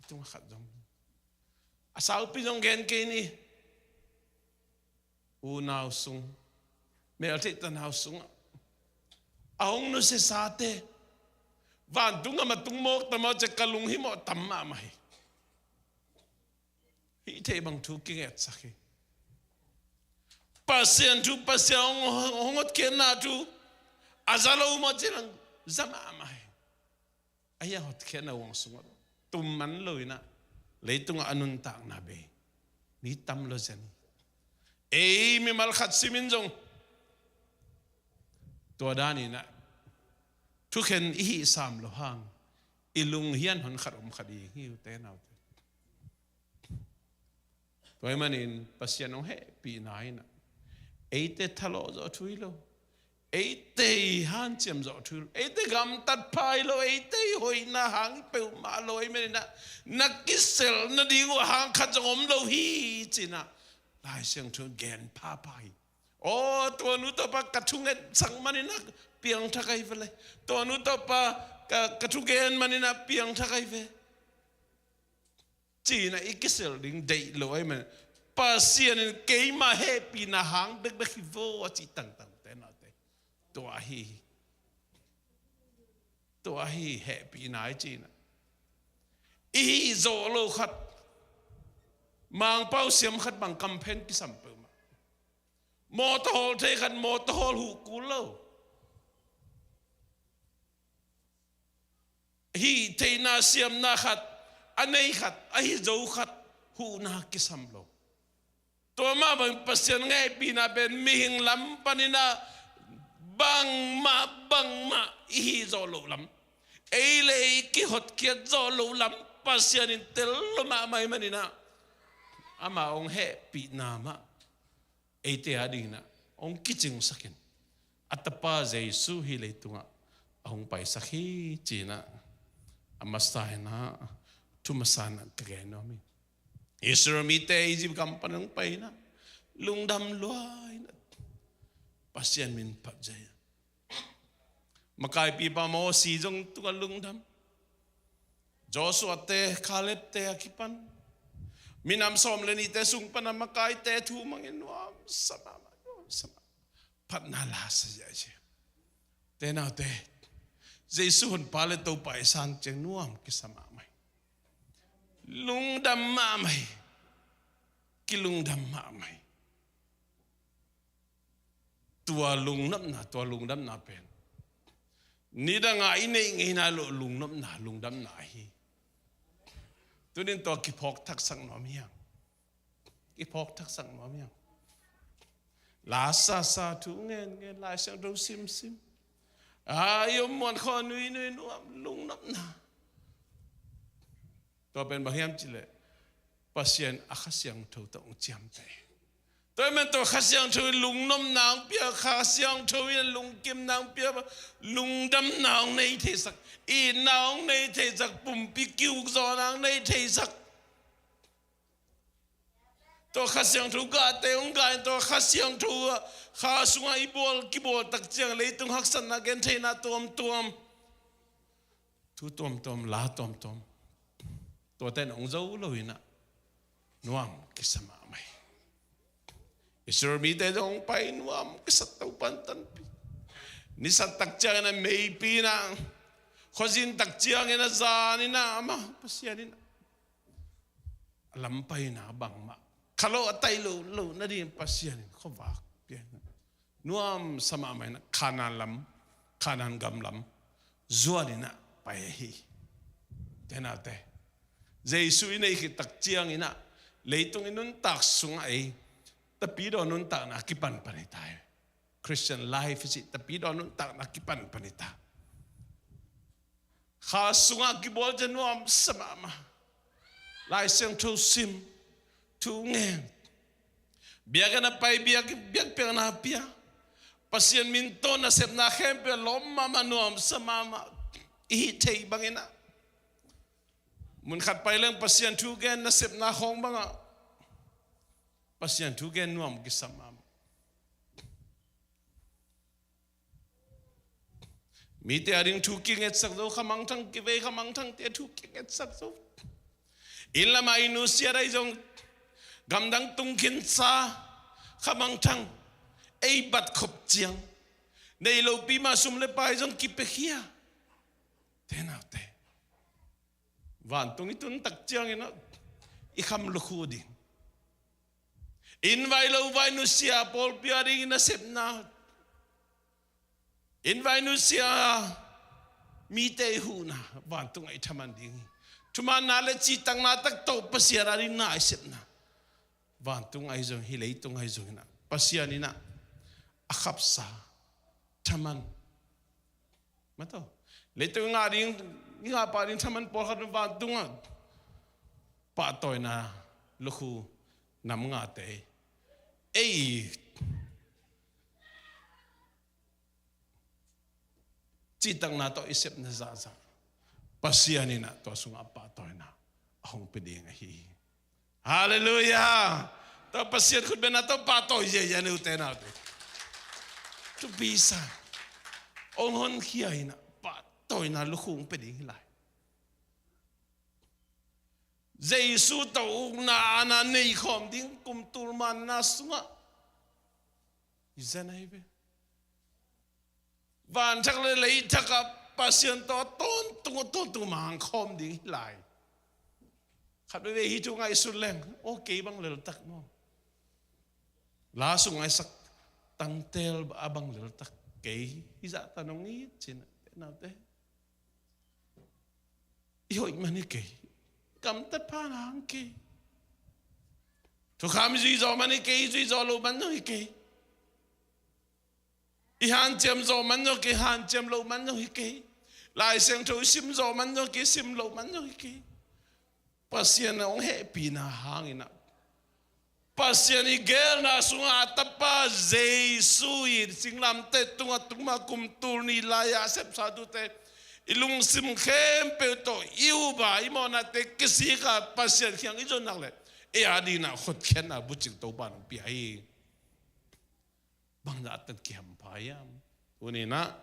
tung khadom asau pi jong gen ke ni u nau sung me ate tan hau sung aong no se sate van tunga matung mok tamo che kalung hi mo tamma mai hi te bang thu kinget sakhi pasien tu pasien hongot kena tu azalo mo jilang zama mai aya hot kena wong sungot tumman loina leitung anun tak na be ni tam lo zen e mi mal khat simin jong to dani na tu khen hi sam lo hang ilung hian hon kharom khadi hi te na toy manin pasien ong he pi nai na eite thalo zo thuilo eite han chem zo thul eite gam tat phai lo eite hoi na hang pe ma loi me na nakisel na dingo hang khat jom lo hi china lai siang thu gen pa pai o to nu to pa kathunget sang manina piang thakai vele to nu to pa kathugen manina piang thakai ve china ikisel ding dei loi me pasien ke ma happy na hang bek bek vo chi tang tang te na te to ahi happy na chi na i zo lo khat mang pau siam khat bang campaign ki sam pe ma mo to hol the khat mo to hol hu ku lo hi te na siam na khat anei khat ai zo khat hu na ki sam lo to ma bang pasien ngai pi na ben mi hing lam panina bang ma hi zo lo lam ei le ki hot kiat zo lo lam pasien in tel lo ma mai manina ama ong he pi na ma ei te ading na ong kiching sakin atapa jesu hi le tunga ong pai sakhi china amastai na tumasana kage no mi Israel mi te izib kampanang pai na lungdam luai na pasien min pat jaya makai pi pa mo si jong tunga lungdam Joshua te Caleb te akipan minam som leni te sung pana makai te thu mangin wam sama pat na la sa ja te na te Jesu hun pale to pai san cheng nuam ki sama mai lungdam ma mai ki lungdam ma mai tua lungdam na pen ni da nga ine ngai na lo lungdam na hi tunin to ki phok thak sang nom hiang ki phok thak sang nom hiang la sa thu ngen la sang do sim ayom mon kho nui nuam lungdam na to pen bahiam chile pasien akhasiang tho ta ong chiam te tôi men to khasiang tho lungnom nang pia khasiang tho lung kim nang pia lungdam nang nei the sak i nang nei the sak pum pi kiu zo nang nei the sak to khasiang tho ga te ong ga to khasiang tho kha sunga i bol ki bol tak chiang le tung hak san na gen the na tom thu tom la tom to ten ong zo lo ina nuam ki sama mai Israel mi te dong pai nuam ki sat tau pan tan pi ni sat tak chiang na mei pi na khozin tak chiang na za ni na ma pasian na lam pai na bang ma khalo atai lo na di pasian kho wa pi nuam sama mai na khanan gam lam zuani na pai hi tena te Jesu ina ki tak chiang ina leitung inun tak sunga ai tapi do nun tak na kipan panita Christian life is tapi do nun tak na kipan panita kha sunga ki bol januam sama lai seng thu sim thu ngeng biaga na pai biag pe na pia pasien min to na sep na khem pe lom mama nuam sama I thei bangina mun khat pai lang pasien thu gen na sep na khong banga pasien thu gen nuam ki samam mi te aring thu king et sak do khamang thang ki ve khamang thang te thu king et sak do in la mai nu sia dai jong gam dang tung kin sa khamang thang ei bat khop chiang nei lo pi ma sum le pai jong ki pe khia te na te van tung itun tak chiang ina I kham lu khu ding in vai lo vai nu sia pol pia ding na sep na in vai nu sia mi te hu na van tung ai thaman ding thuman na le chi tang na tak to pasia ra rin na ai sep na van tung ai jong hi lei tung ai jong na pasia ni na akhap sa thaman mato le tung nga ding nga pa rin thaman por khat van tung pa toy na lu khu nam nga te ei chi tang na to isep na za pasiani na to sunga pa toy na ahong peding hi hallelujah to pasian khut ben na to pa toy je ya ne ute na to bisa ong hon khia ina pa toy na lu khung peding lai Jesu tau na ana nei khom ding kum turman na sunga izanai be van thak le lei thaka pasien to ton tu mang khom ding lai ขัดไปเวฮิจูไงสุดแรงโอเคบังเลลตักโมลาสุงไงสักตังเตลบังเลลตักเกยฮิจะตานงนี้จินะเตนาเตอีโอยมันนี่เกยกำตัดพานังเกยทุกคำจุยจอมันนี่เกยจุยจอโลมันนี่เกยอีฮันเจมจอมันนี่เกยฮันเจมโลมันนี่เกยลายเสียงทูซิมจอมันนี่เกยซิมโลมันนี่เกยpasien ong happy na hangin na pasien igel na sunga tapa Jesus singlam te tunga tuma kumtul ni laya sep sadu te ilung sim khem pe to iuba imona te kisika pasien kyang ijon nakle e adi na khot khen na buchik to ban pi ai bang na tat ki ham payam uni na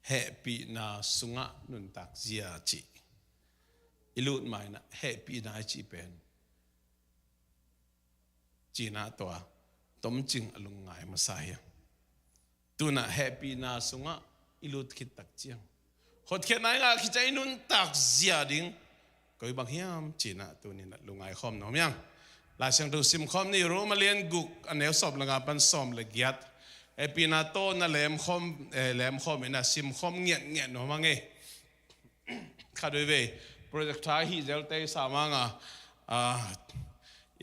happy na sunga nun tak zia chi ilut mai na happy na chi pen chi na to tom ching alung ngai masaya tu na happy na sunga ilut khit tak chiang hot khe nai nga khi chai nun tak zia ding koi bang hiam chi na tu ni na lungai khom nom yang la sang tu sim khom ni ro ma lien guk anel sob langa pan som le giat happy na to na lem khom na sim khom ngiat no mangi khadoi ve project thai hi zel te samanga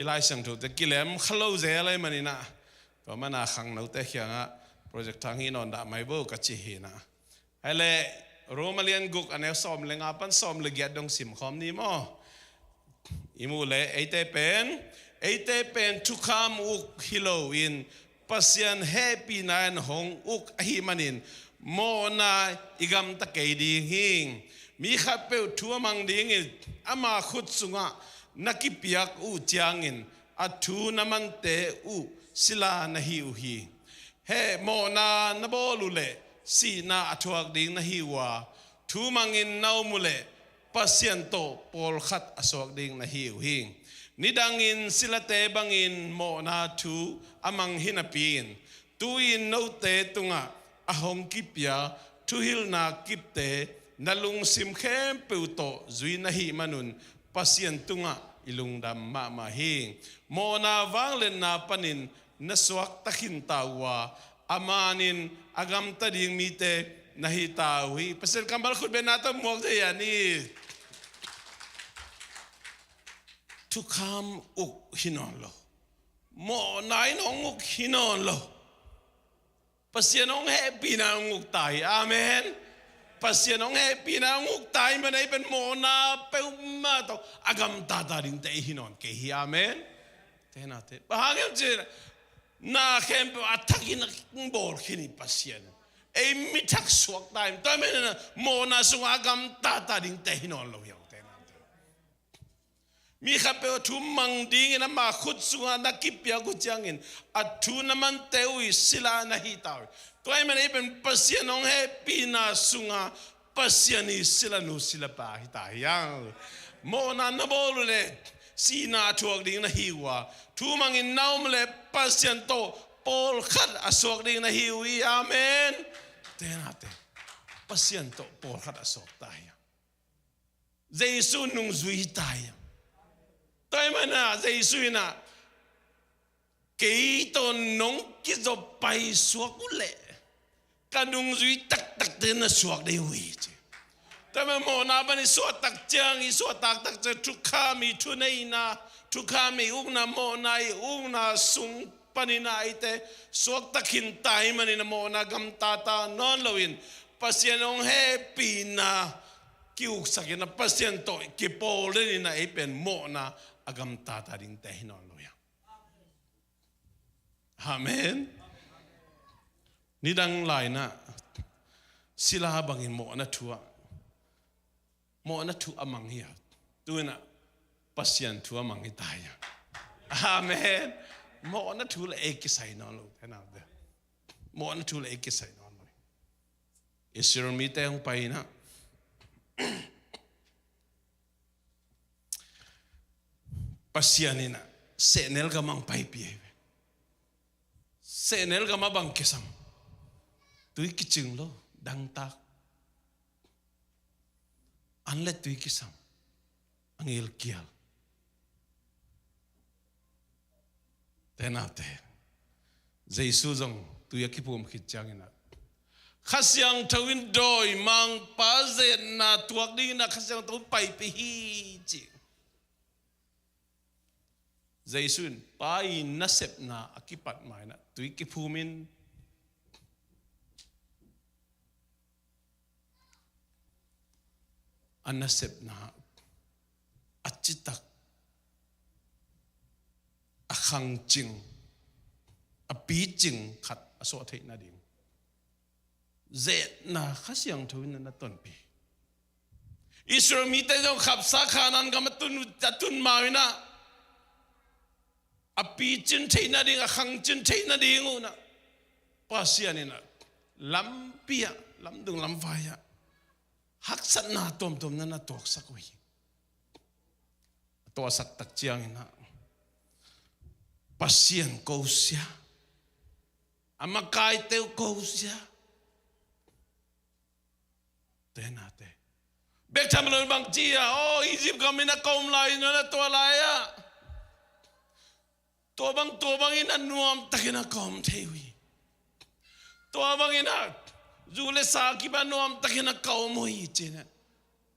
ilai sang thu te kilem khalo zel ai manina to mana khang no te khianga project thang hi non da mai bo ka chi hi na hele romalian guk ane som lenga pan som le gyat dong sim khom ni mo imu le eite pen to come uk hilo in pasian happy nan hong uk hi manin mo na igam ta ke di hing mi khat pe thua mang ding ama khut sunga nakipiak u chiangin athu naman te u sila na hi u hi he mo na bolu le si na athuak ding na hi wa thu mangin nau mule pasien to pol khat asok ding na hi u hi nidangin sila te bangin mo na thu amang hinapin tuin no te tunga ahong kipya thu hil na kipte nalung sim khem peuto zui na hi manun pasien tunga ilung dam ma hing mo na wanglen na panin na swak takhin tawa amanin agam tading mite na hi tawi pasel kambal khut benata mok de yani to come uk hinon lo mo nai nong uk hinon lo pasien ong happy na uk tai amen pasien ong happy na nguk tai manai pen mo na peuma to agam ta ring te hinon ke hi amen te na te bahangem je na khem athakin bol khini pasien ei mitak suak time to men mo na sunga agam ta ring te hinon lo yang te na te mi khape thu mang ding na ma khut sunga na kipya gu changin athu na man te ui sila na hi taw toy man even pasien ong happy na sunga pasien ni sila no sila pa hita yang mo na bolu le si na thuak ding na hiwa thu mangin naum le pasien to pol khat asok ding na hiwi amen te na te pasien to pol khat asok ta ya jesu nung zui ta ya toy man na jesu na ke to nong ki zo pai suak le kanung zui tak te na suak de wi che tama mo na bani suak tak chang I suak tak che tu khami tu nei na tu khami ung na mo nai ung na sung pani na ite suak takhin tai mani na mo na gam ta non loin pasien ong happy na kiuk sakin na pasien to ki pol ni na ipen mo na agam ta ring te hinon lo ya amen nidang lai na sila bangin mo na tu amang hiya tu na pasien tu amang itaya amen mo na tu la ekisai non lo tena de mo na tu la ekisai non lo isir mi te hong pai na pasien ina senel ka mang pai pi senel ka mabang kesam tui kiching lo dang tak anlet tui kisam angil kial tenate Jesu jong tuya ki pum khit changina khasyang thawin doi mang pa zen na tuak ding na khasyang to pai pe hi chi Jesu pai na sep na akipat mai na tui ki phumin anasep na achitak akhang ching api ching khat aso thei na ding zet na khasyang thawin na ton pi Israel mi te jong khap sa khanan ga matun tatun mawina api chin thei na ding akhang chin thei na ding una pasianina lampia lamdung lamvaya haksat na tom na tok sakwi to sak tak chiang ina pasien ko sia amakai teu ko sia tenate bek chamlon bang chia oh Egypt kamina kaum lai na to laya to bang ina nuam takina kaum thewi to bang ina Zule sa ki ba nom takina kaum mo hi chena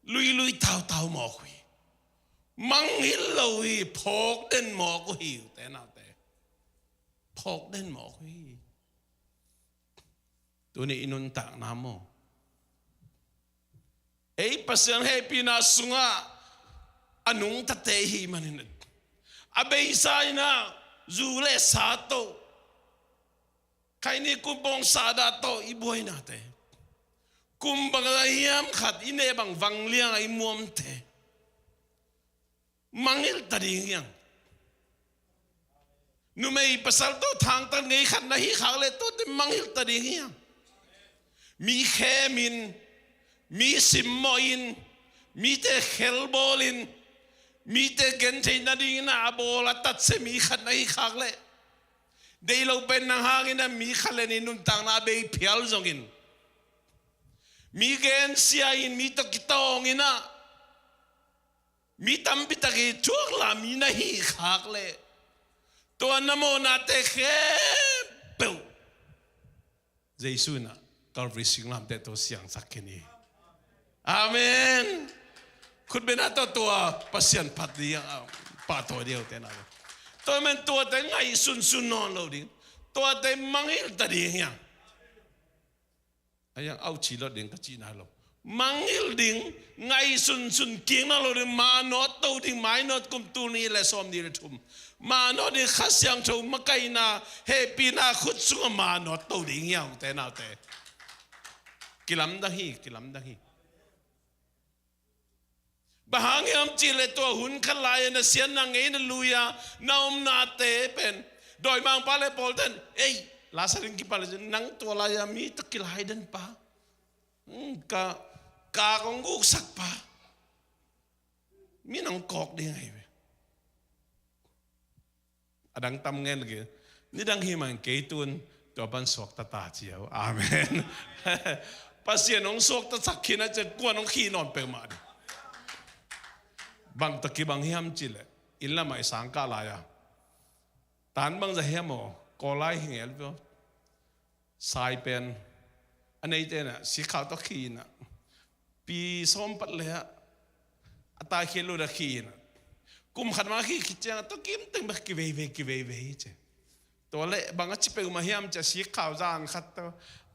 lui tau mo hui mang hil lo hi phok den mo ko hi te na te phok den mo hui tu ni inun tak na mo ei pasang happy na sunga anung ta te hi manin abe sa ina zule sa to kaini kumpong sada to iboy nate kumbang ayam khat ine bang vangliang ay muam te mangil tading yang numei pasal to thang tan ngai khat na hi khale to te mangil tading yang mi khemin mi simmoin mi te khelbolin mi te genthein na ding na abola tat se mi khat na hi khale Dei lo pen nang hangin na mi khalen inun tang na be phial zongin mi gen sia in mi to kitong ina mi tam bitaki chuak la mi na hi khak le to namo na te khe pe Jesu na Calvary singlam te to siang sakeni amen khut bena to pasien phat dia pa to dia te na to men to te ngai sun non lo ding to te mangil ta ding yang ayang au chi lo ding ka chi na lo mangil ding ngai sun king na lo ding ma no to ding mai not kum tu ni le som ni le thum ma no ding khasyang tho ma kai na happy na khut su ma no to ding yang te na te kilam da hi Bahang am chile to hun khalai na sian na ngei na luya na na te pen doi mang pale polten ei lasarin ki pale nang to la ya mi takil haiden pa ka kong guk sak pa mi nang kok ding ai adang tam ngen ge ni dang hi mang ke tun to ban sok ta chiao amen pasien ong sok ta sakhina che kwa nong khi non pe ma bang taki bang hiam chile illa mai sangka laya tan bang za hemo kolai hingel bo sai pen anei te na si khaw to khina pi som pat le ata khelu da khina kum khan ma khi khichang to kim teng ba ki ve che to le bang chi pe ma hiam cha si khaw zan khat to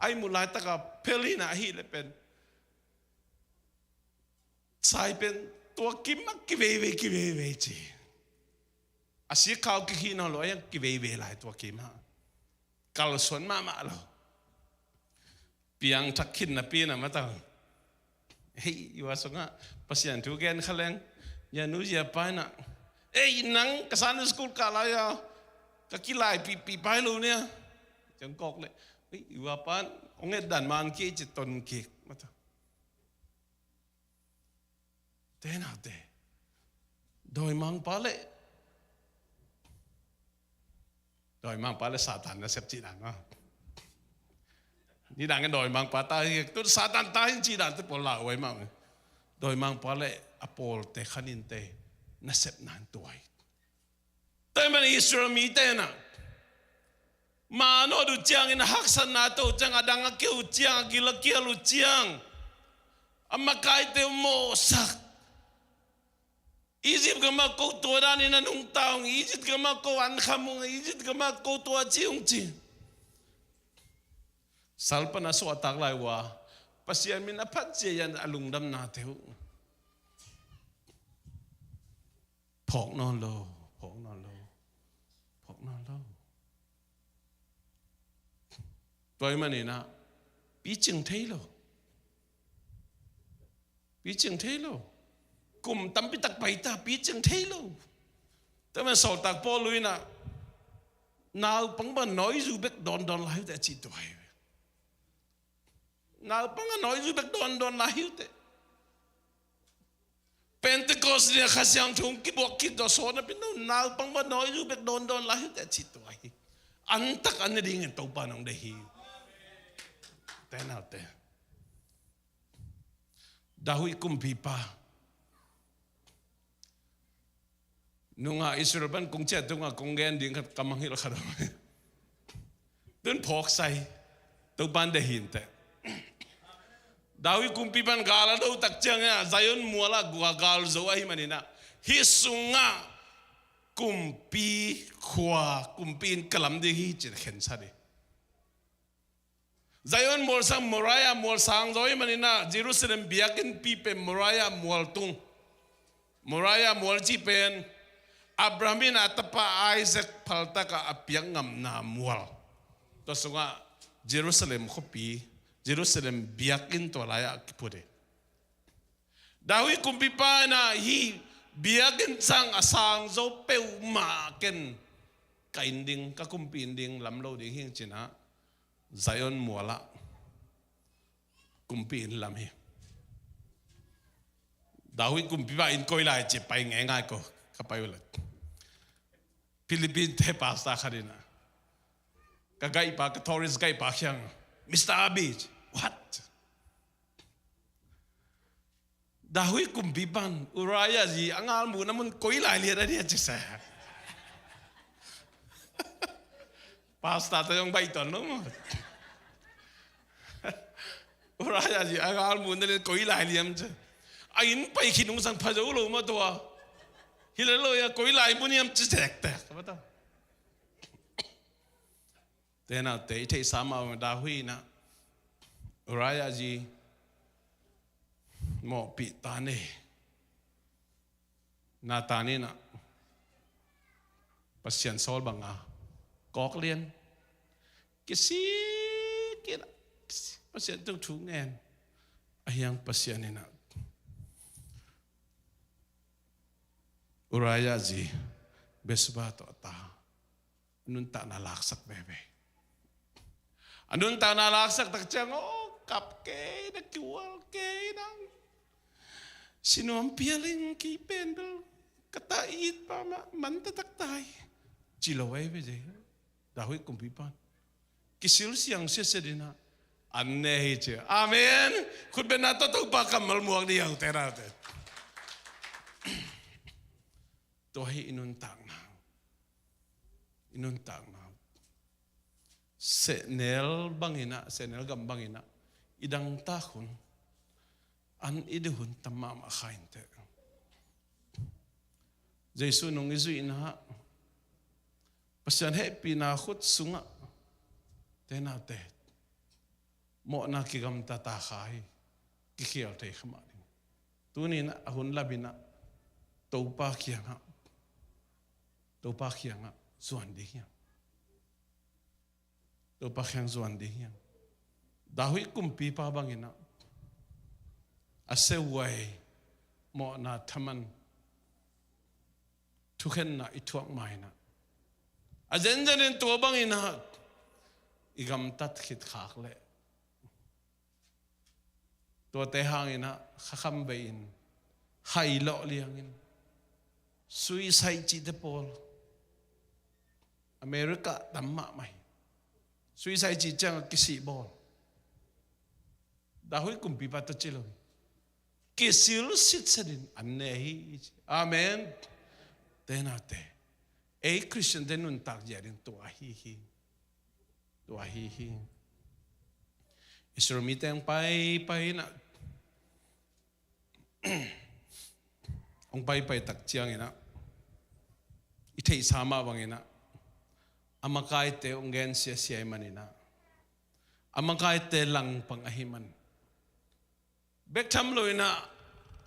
ai mulai ta ka pelina hi le pen sai penตัวกิมมักกิเวจีอาศัยข่าวกินเอาเลยกิเวหลายตัวกิมฮะกัลส่วนมาแล้วเปียงทักขินนะปีน่ะมาตั้งเฮ้ยอยู่ว่าสงะภาษาทุกแกนขลังยานุเจียไปน่ะเอ้ยนังกษัตริย์สกุลกาลายะก็กิไลปีไปรู้เนี่ยจังกอกเลยเฮ้ยอยู่ว่าปานองค์ดันมันกี้จิตตนเกกมาตั้งtenate doi mang pale satan na sep chi dan ma ni dang cái doi mang pa ta tu satan ta hin chi dan te pol la wai ma doi mang pale apol te khanin te na sep nan tuai tay man Israel mi te na ma no du chiang in haksan na to chang adang keu chiang gila kialu chiang amakai te mo sak Egypt gama ko to ran in anung taong Egypt gama ko an khamung Egypt gama ko to chiung chi salpa na so atak lai wa pasian min aphat che yan alung dam na teu phok non lo tôi mà này na bí chừng thế lo cùng tắm bí tắc bảy ta bí chừng thế lo tôi mà sầu tạc po lui na nào bằng bằng nói du biết đòn lại để chỉ tôi nào bằng nói du biết đòn lại để Pentecost ni khasiang thung ki bok ki do so na pinu nào bằng bằng nói du biết đòn lại để chỉ tôi anh tắc anh đi nghe tàu pa nong để hi thế nào thế Dahui kumpi pa nunga Israel ban kung chet tunga kung gen ding kat kamanghil khadam dun phok sai to ban de hin te Dahui kumpi ban gala do tak chang ya Zion muala gua gal zo ai manina hi sunga kumpi khwa kumpin kalam de hi chin khen sa de Zion mol sang Moriah mol sang zoi manina Jerusalem biakin pipe Moriah mol tung Moriah mol chi pen Abrahamin atapa Isaac palta ka apiang ngam na mol to sunga Jerusalem khopi Jerusalem biakin to laya kipude Dawi kumpi pa na hi biakin sang asang zo peu ma ken kainding ka kumpi ding lamlo ding hing china Zion muala kumpi in lam hi Dawi kumpi ba in koi lai che pai ngai ko ka pai wala Philippines te pasta kharina ka gai pa ka tourist gai pa kyang Mr. Abid what Dawi kumpi ban uraya ji angal mu namun koi lai liat dia chesa pasta to yung bai ton no Uraya ji agal mun ne koi lai liam che ain pai khinung sang phajo lo ma to hilalo ya koi lai mun yam che tek tek bata tena te sama da hui na Uraya ji mo pi tane na tane na pasien sol banga kok lien kisi kira pasien tung thung en ayang pasien ni na Uraya ji besba to ta nun ta na laksak bebe anun ta na laksak tak chang oh kap ke na kual ke nang sinom pialing ki pendel kata it pa man ta tak tai chilawai be je Dahui kumpi pan kisil siang sesedina anne hiche amen khut benato to pa kamal muang di yang tera te to hi inun tang na senel gam bangina idang tahun an idehun tamam akhain te Jesu nung izu ina pasian happy na khut sunga tena te mo na kigam tata khai ki khial te khama tuni na hun labina topa khianga zuan de hiang topa khiang zuan de hiang dahui kumpi pa bangina ase wai mo na thaman thuken na ithuak mai na ajenjanin to bangina igam tat khit khak le to te hangina khakham bein hai lo liangin suicide chi de pol America tamma mai suicide chi chang kisi bol dahui kumpi pa to chilo kisil sit sedin anne hi amen te na te ei Christian te nun tak ja ding tua hi Israel mi teng pai na ông pai tak chiang ina I thei sama bangina amakai te ungen sia manina amakai te lang pang ahiman bek tham loina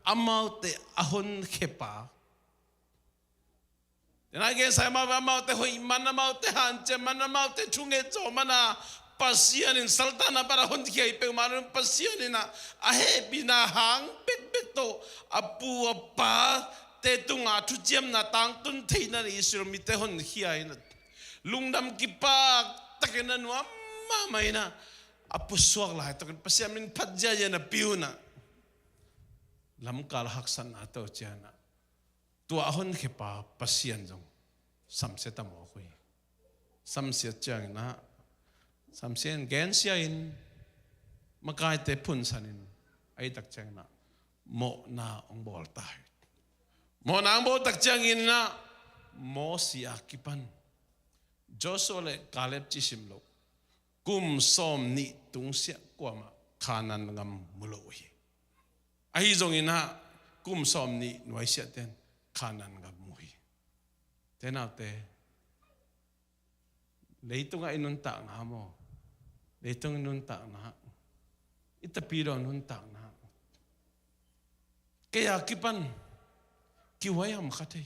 amau te ahon khepa na ge sai ma amau te hoi man amau te han che man amau te chunge cho mana pasian in sultana para hon khei pe man pasian ina ahe bina hang bek to apu apa te tunga thu chem na tang tun theina Israel mi te hon hiai na lungdam ki pak takena nu amma maina apu suak lai to pasiam min phatja ya na piuna lam kal haksan na to chana tua hon khipa pasian jong samse ta mo khoi samse chang na samsen gen sia in makai te phun sanin ai tak chang na mo na ong bol tai mo na ong bol tak chang in na mo sia kipan Joshua le Caleb chi simlo kum som ni tung sia kwama khanan ngam muloi ai zong ina kum som ni noi sia ten khanan ngam mui tenate leitung a inun ta na mo leitung inun ta na itapiro nun ta na kaya kipan kiwayam khate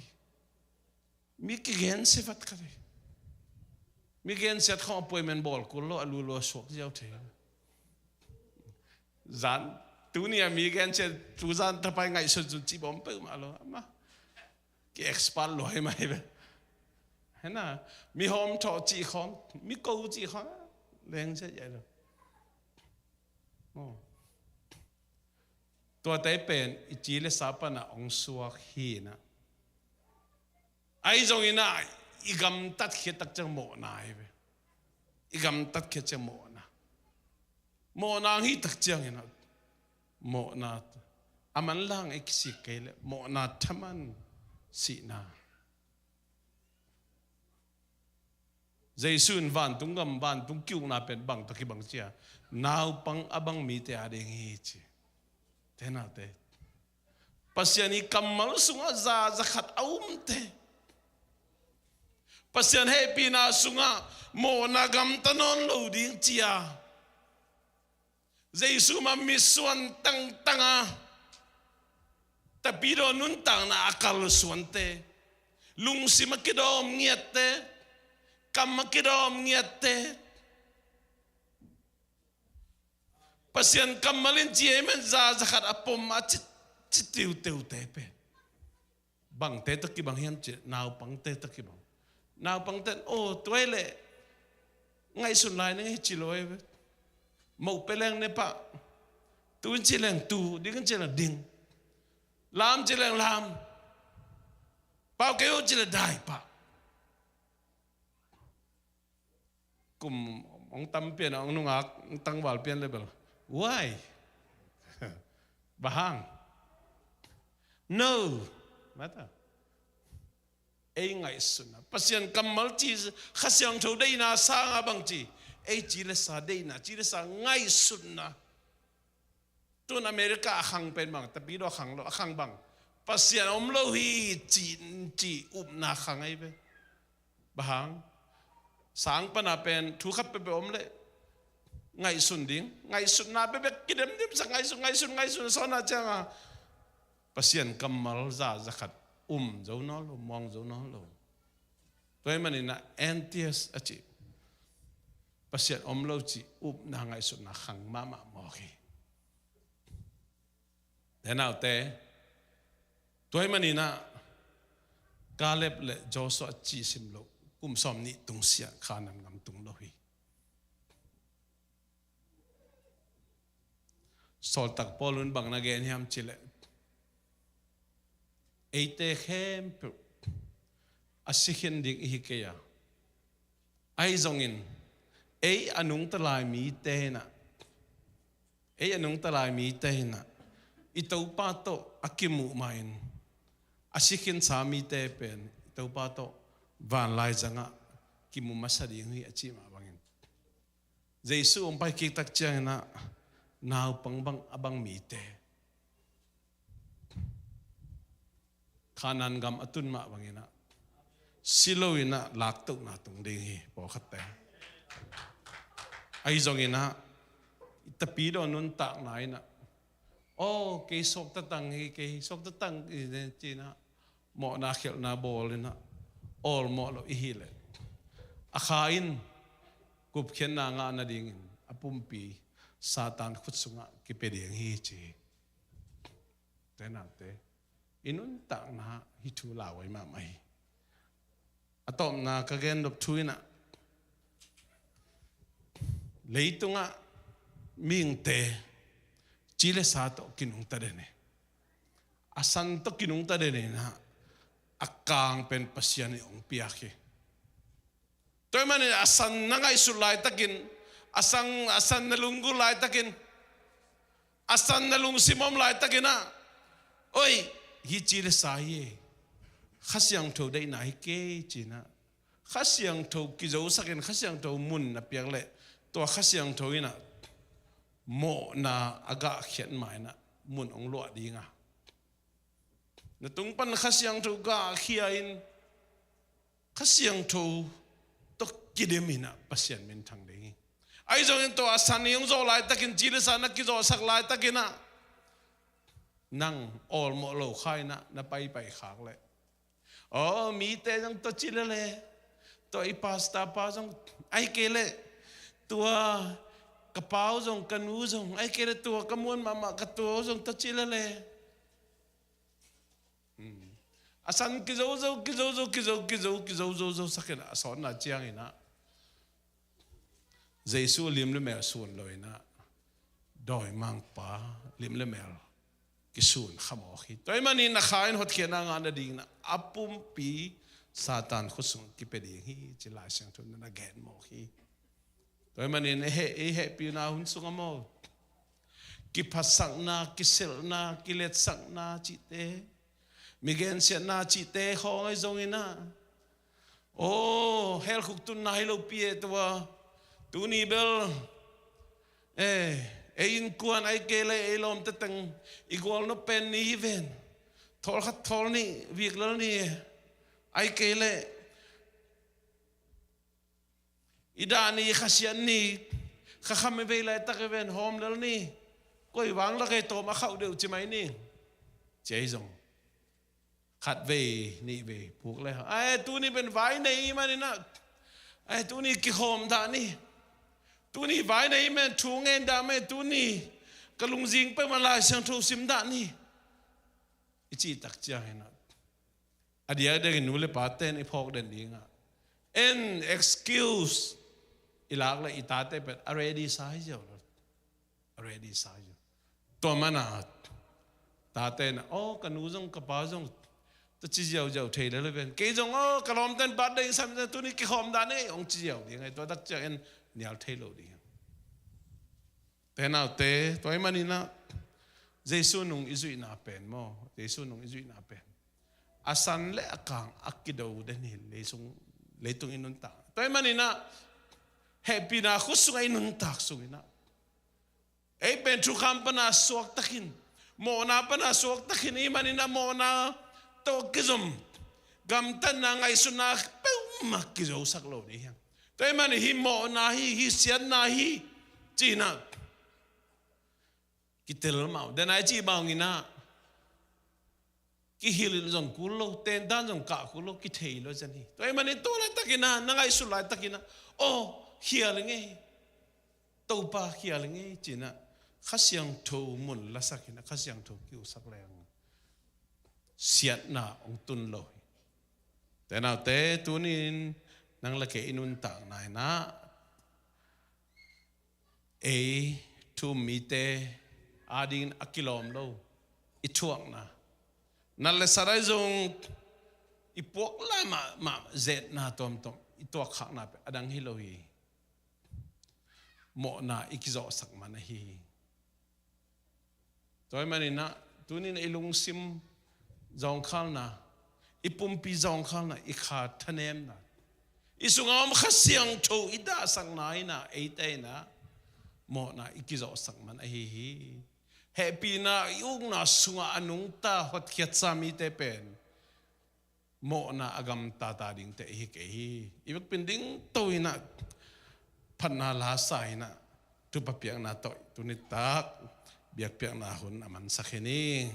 mi ki gen sifat khate mi gen set kho appointment bol ko lo alu lo sok jau the zan tu ni mi gen set tu zan ta pai ngai so chi bom pe ma lo ma ki expal lo hai mai be hai na mi hom tho chi khom mi ko chi khom leng se ya loตัวแต่เป็นอิจิเลสาปนะองสวกฮีนะไอ้จงอินะอีกำตัดเขียตักจังโมนายไปอีกำตัดเขียจังโมนะโมนางฮีตักจังอินะโมนาอามันล่างไอ้กิสิเกลโมนาทมันสีนาใจสุนวันตุงกำวันตุงคิวนาเป็นบังตะกี้บังเจียนาวปังabangมีแต่อะไรงี้จีtenate pasiani kamal sunga za zakhat aumte pasian happy na sunga mo nagam tanon lo ding chia jesu ma miswan tang tanga tapiro nun tang na akal suante lung simakidom ngiate kamakidom ngiate pasian kamalin ciemen za zakhat apom ma chitiu teu tepe bang te taki bang hiam che naw pang te taki bang naw pang ten o toile ngai sun lai ngai chiloi mo peleng ne pa tun chileng tu ding chileng ding lam chileng lam pau keu chileng dai pa kum ong tam pian ong nungak tang wal pian level why bahang no mata ei ngai suna pasian kamal chi khasyang tho dei na sa nga bang chi ei chi le sa dei na chi le sa ngai suna tun America khang pen bang tapi do khang lo khang bang pasian om lo hi chi na khang ai be bahang sang pana pen thu khap pe om le ngai sun ding ngai sun na be kidem dim sa ngai sun so na changa pasian kamal za zakhat zo no lo mong zo no lo toy manina antias achi pasian lo chi na ngai sun na khang mama mo khi denau te toy manina Caleb le Joshua chi sim lo som ni tung sia khanan ngam tung lo hi sol tak polun bang na gen hiam chile eite khem asikhin dik hi ke ya ai zongin ei anung talai mi te na ei anung talai mi te na itau pa to akimu main asikhin sa mi te pen tàu pa to van lai zanga ki mu masadi ngi achi ma bangin Jesu umpai ki tak chang na nau pangbang abang mi te khanan gam atun ma bangina siloina lak tok na tung ding hi po khat te ai zongina tapi do nun tak nai na oh ke sok ta tang hi ke sok ta tang chi na mo na khel na bol na all mo lo i hi le akhain kup khen na nga na ding apumpi satan khut sunga ki pe ding hi chi te na te inun tak na hi thu la wai ma mai atom na ka gen dop thuina leitunga ming te chile sa to kinung ta de ne asan to kinung ta de ne na akang pen pasian ong piake toy man asan na ngai sulai takin asan na lunggu lai takin asan na lung simom lai takina oi hi chile sa ye khasyang tho dai na hi ke china khasyang tho ki zo sakin khasyang tho mun na piak le to khasyang tho ina mo na aga khian mai na mun ong lo dinga na tung pan khasyang tho ga khiain khasyang tho to kidemina pasien min thang dei ai zo in to asan yong zo lai takin chile sa na ki zo sak lai takina nang all mo lo khai na pai khak le oh mi te jang to chile le to I pasta pa jang ai ke le tua kapau jong kanu jong ai ke le tua kamuan mama ka tua jong to chile le asan ki zo sakena son na chiang ina Jesu lim le mer sun loina doi mang pa lim le mer kisun khamo khi toy mani na khain hot khena nga na ding na apum pi satan khusung ki pe ding hi chila sang thun na gen mo khi toy mani ne he pi na hun sung mo ki phasang na ki sel na ki let sang na chi te mi gen se na chi te khong ai zong ina oh hel khuk tun na hilo pi e twa tu ni bel in kuan ai kele elom te teng igol no pen ni ven thol khat thol ni việc lol ni ai kele idani khasian ni kham me ve lai ta ke ven hom lol ni koi wang la ke to ma khau deu chi mai ni chei zong khat ve ni ve phuk le ai tu ni ben vai nei ma ni na ai tu ni ki hom da ni tu ni vai nei men thu ngen da me tu ni kalung jing pe ma la sang thu sim da ni ichi tak cha hena adia de nu le pa ten I phok den dinga en excuse ilak la itate pe already sai jo already sai jo to mana ta ten oh kanu jong ka pa jong to chi jiao jiao thei le ben ke jong oh kalom ten ba de sam tu ni ki khom da ne ong chi jiao ding ai to tak cha en nial thei lo di te nào te toy manina Jesu nung izui na pen mo Jesu nung izui na pen asan le akang akido den hi le sung le tung inun ta toy manina happy na khusung inun tak sung ina ei pen chu kham pana sok takin mo na pana sok takin I manina mo na to kizum gam tan na ngai suna pe mak kizo sak lo di yang toy mani hi mo na hi sian na hi china kitel mau den ai chi bao ngina ki hil jong kulo ten dan jong ka kulo ki thei lo jani toy mani to la takina na ngai su lai takina oh hial nge to pa hial nge china khasyang tho mun la sakina khasyang tho ki usak leng siat na ong tun lo te nào te tunin nang la ke inun ta nai na e tu mi te adin akilom lo I thuang na le sarai zong I pok la ma zet na tom I to khak na pe adang hi lo hi mo na ikizo sak man hi toy manina tunin ilung sim zong khal na ipumpi zong khang na ikha thanem na isungam khasiang tho ida sang nai na eitai na mo na ikizo sang man a hi happy na yung na sunga anung ta hot khiat sami te pen mo na agam ta ta ding te hi ke hi ibak pending to ina phanna la sai na tu pa piang na to tu ni tak biak piang na hun aman sakheni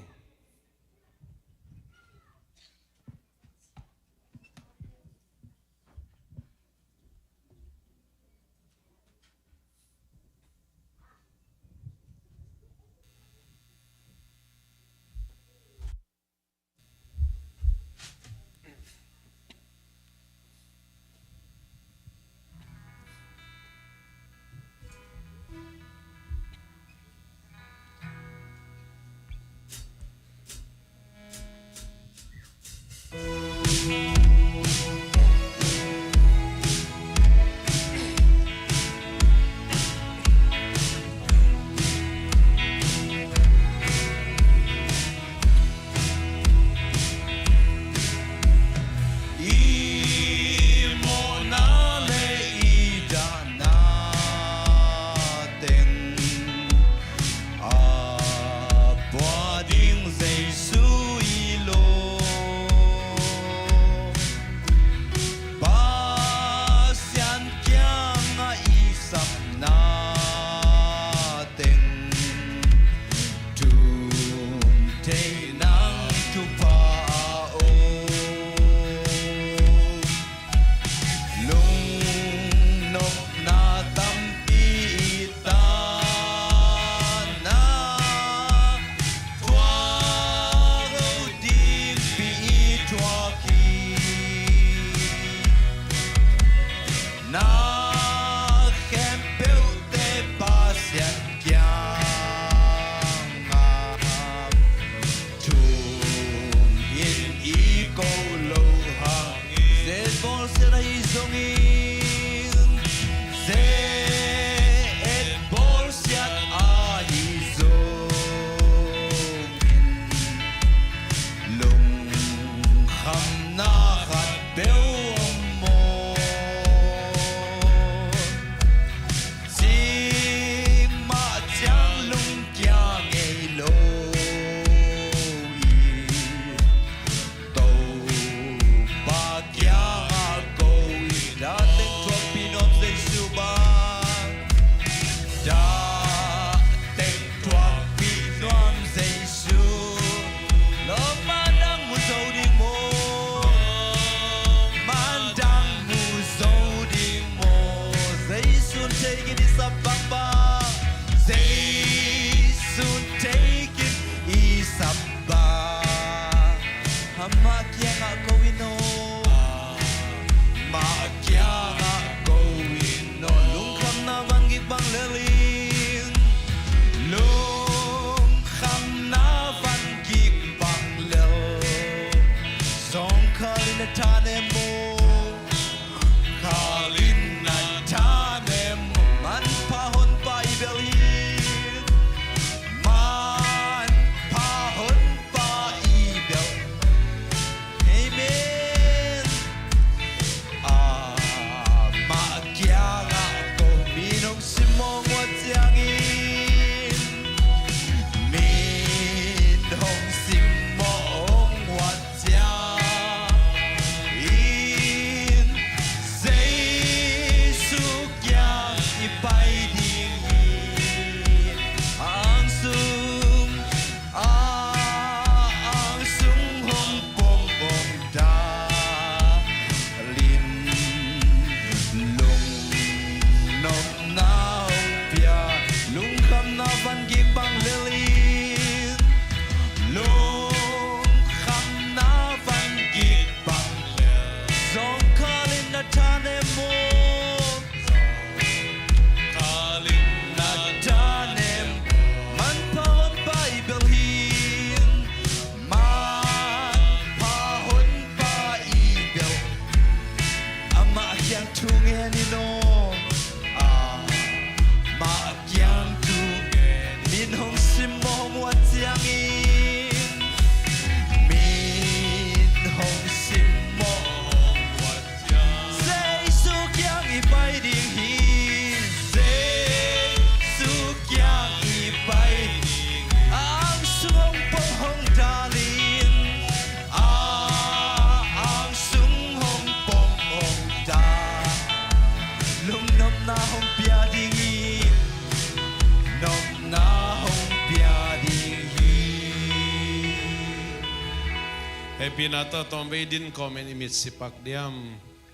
happy na to tombe din komen imit sipak diam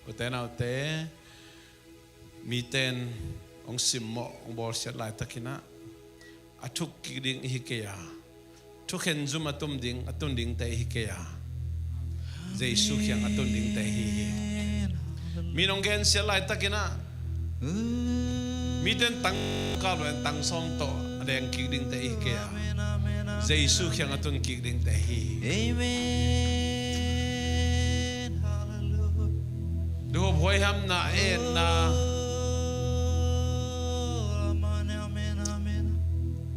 uten autte miten ong simmo ong bolset lai takina atuk kiding hikeya tuken zum atum ding te hikeya Jesu yang atum ding te hi minong gen sia lai takina miten tang kalo en tang som to ada yang kiding te hikeya Jesu yang atum kiding te hi Duh boy ham na na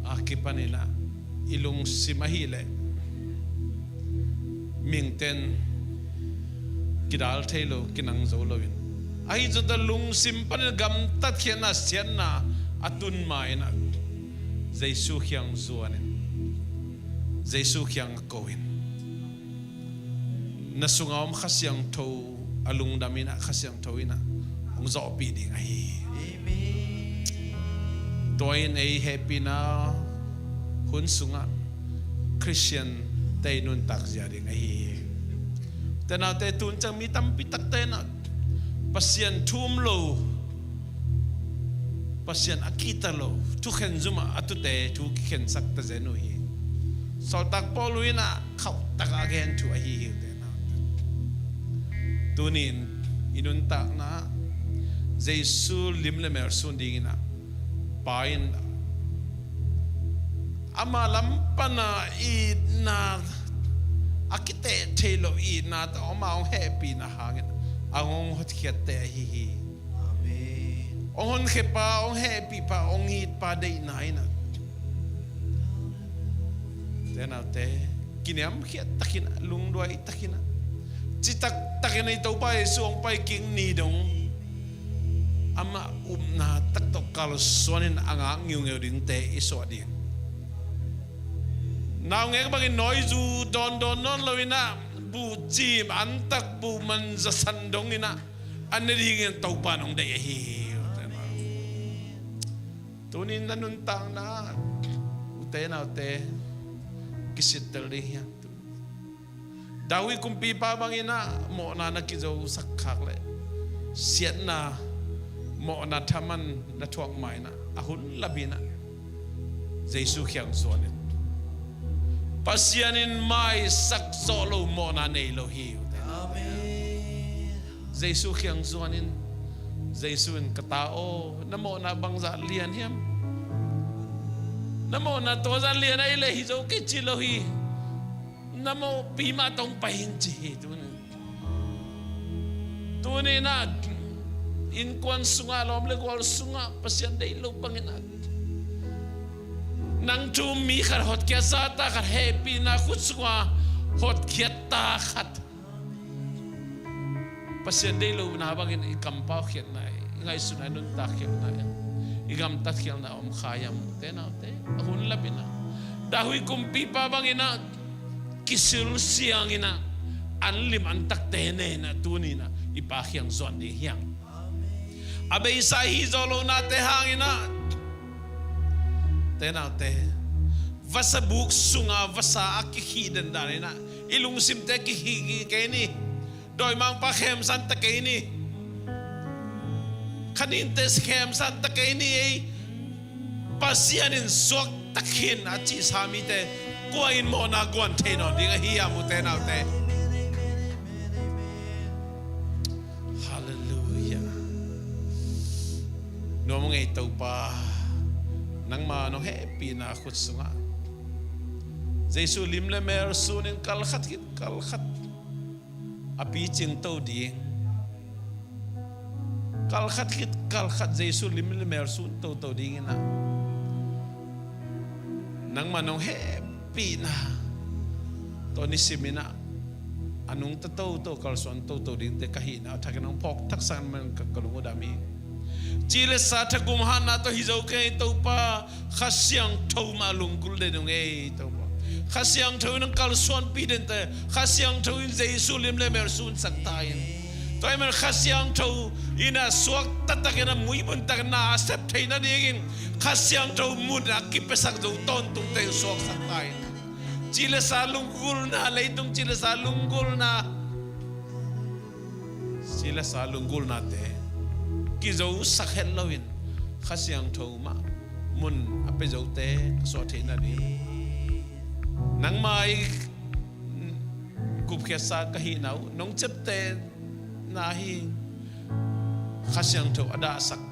akipanina ilung simahile mingten kidal thelo kinang zolowin ai jo da lung simpan gam tat khena sianna atun maina Jesu hyang zuanin Jesu hyang kowin nasungawm khasyang tho alung damina khasyang thowina ong zo pi ding ai toin ai happy na hun sunga Christian tay nun tak jaring ai tena te tun chang mi tam pitak tena pasien thum lo pasien akita lo tu khen zuma atute tu khen sak ta zenu hi so tak poluina khau tak again tu ai tena tunin inun tak na Jesu limle mer sundingina pain ama lampana na akite thelo na ta oma ong happy na hangin angong hot khiate hi amen ong khepa ong happy pa ong hit pa dei na tenaute kiniam khiat takina lungdoi takina citak takina ito pa ong pa king nidong ama na taktok kalau sonin anga ngiung din te iso din now ngek bagin noizu don non lawina bu jim antak bu man zasandong ina anering taupan ong dai hi tunin nanuntang na utena ute kisitel dia dawi kumpi pa bangina mo na nakizo sakhakle siat na mo na taman na tuak mai na ahun labina Jesu kyang sonet pasianin mai sak solo mo na nelo hi amen Jesu kyang sonin Jesu en katao na mo na bangza lian hiam na mo na to za lian ai le hi zo ke chilo hi na mo pima tong pahin chi tu ni na in kwan sunga lom le gwal sunga pasyan dei lo panginat nang tu mi khar hot kya sa ta khar happy na khut sunga hot kya ta khat pasyan dei lo na bangin ikampaw kya na ngai sunai nun ta kya na igam tat kya na om khayam te na te ahun labina dahui kumpi pa bangina kisil siangina anlim antak tene na tunina ipakyang zon di hyang abe isa hi zolo na te hangina tena te vasa buk sunga vasa akihiden danina ilung simte kihigi keni doi mang pa khem santa keni kanintes khem santa keni ei pasianin sok takhin achi samite kuain mo na guan teno dinga hiya mu tena te nomong ay tau pa nang manong happy na akot sunga Jesu limle mer sunin kalkhat api ching tau di kalkhat Jesu limle mer sun tau di na nang manong happy na to ni simina anong tataw to kalson tau di te kahina takinang pok taksan man kakalungo dami Chile sa tagumhan na to hizaw kay ito pa kasyang tau malungkul din yung ito pa kasyang tau ng kalsuan pidin tayo kasyang tau yung Jesu limle mersun saktayin to ay man kasyang tau ina suwak tatakin na muibon takin na accept tayo na digin kasyang tau muna kipesak daw tontong tayo suwak saktayin Chile sa lunggul na leitung chile sa lunggul na sila sa lunggul na te kizo sakhen lawin khasyang thoma mun ape zo te so the na ni nang mai kup kya sa kahinaw nong chepte nahi khasyang tho ada sak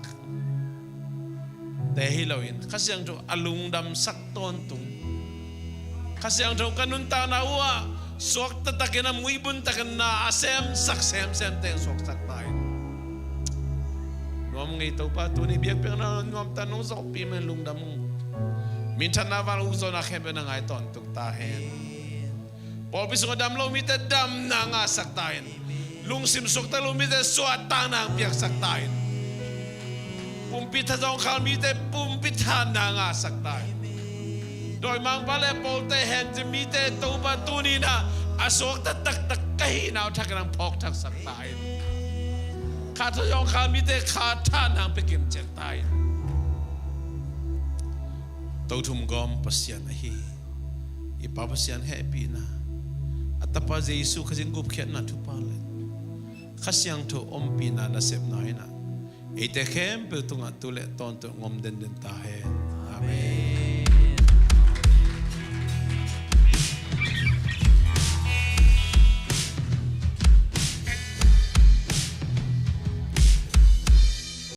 te hilawin khasyang tho alungdam sak ton tung khasyang tho kanun ta na wa sok tatakena muibun takena asem sak sem teng sok sak tai nom ngai to pa tu ni biak pe na nom tanong sok pi men lungdam min thana wal uzo na khem na ngai ton tuk ta hen pol pi so dam lo mi te dam na nga sak tai lung sim sok ta lo mi te so ta na biak sak tai pum pi tha jong khal mi te pum pi tha na nga sak tai doi mang vale pol te hen je mi te to ba tu ni na asok ta tak tak kai naw thak nang phok thak sak tai kha tha jong khal mi te kha tha nang pe kim chen tai to thum gom pasian hi I pa pasian happy na atapa jesu khajin gup khet na thu pa le khasyang tho om pi na na sep nai na ite khem pe tunga tu le ton to ngom den den ta he amen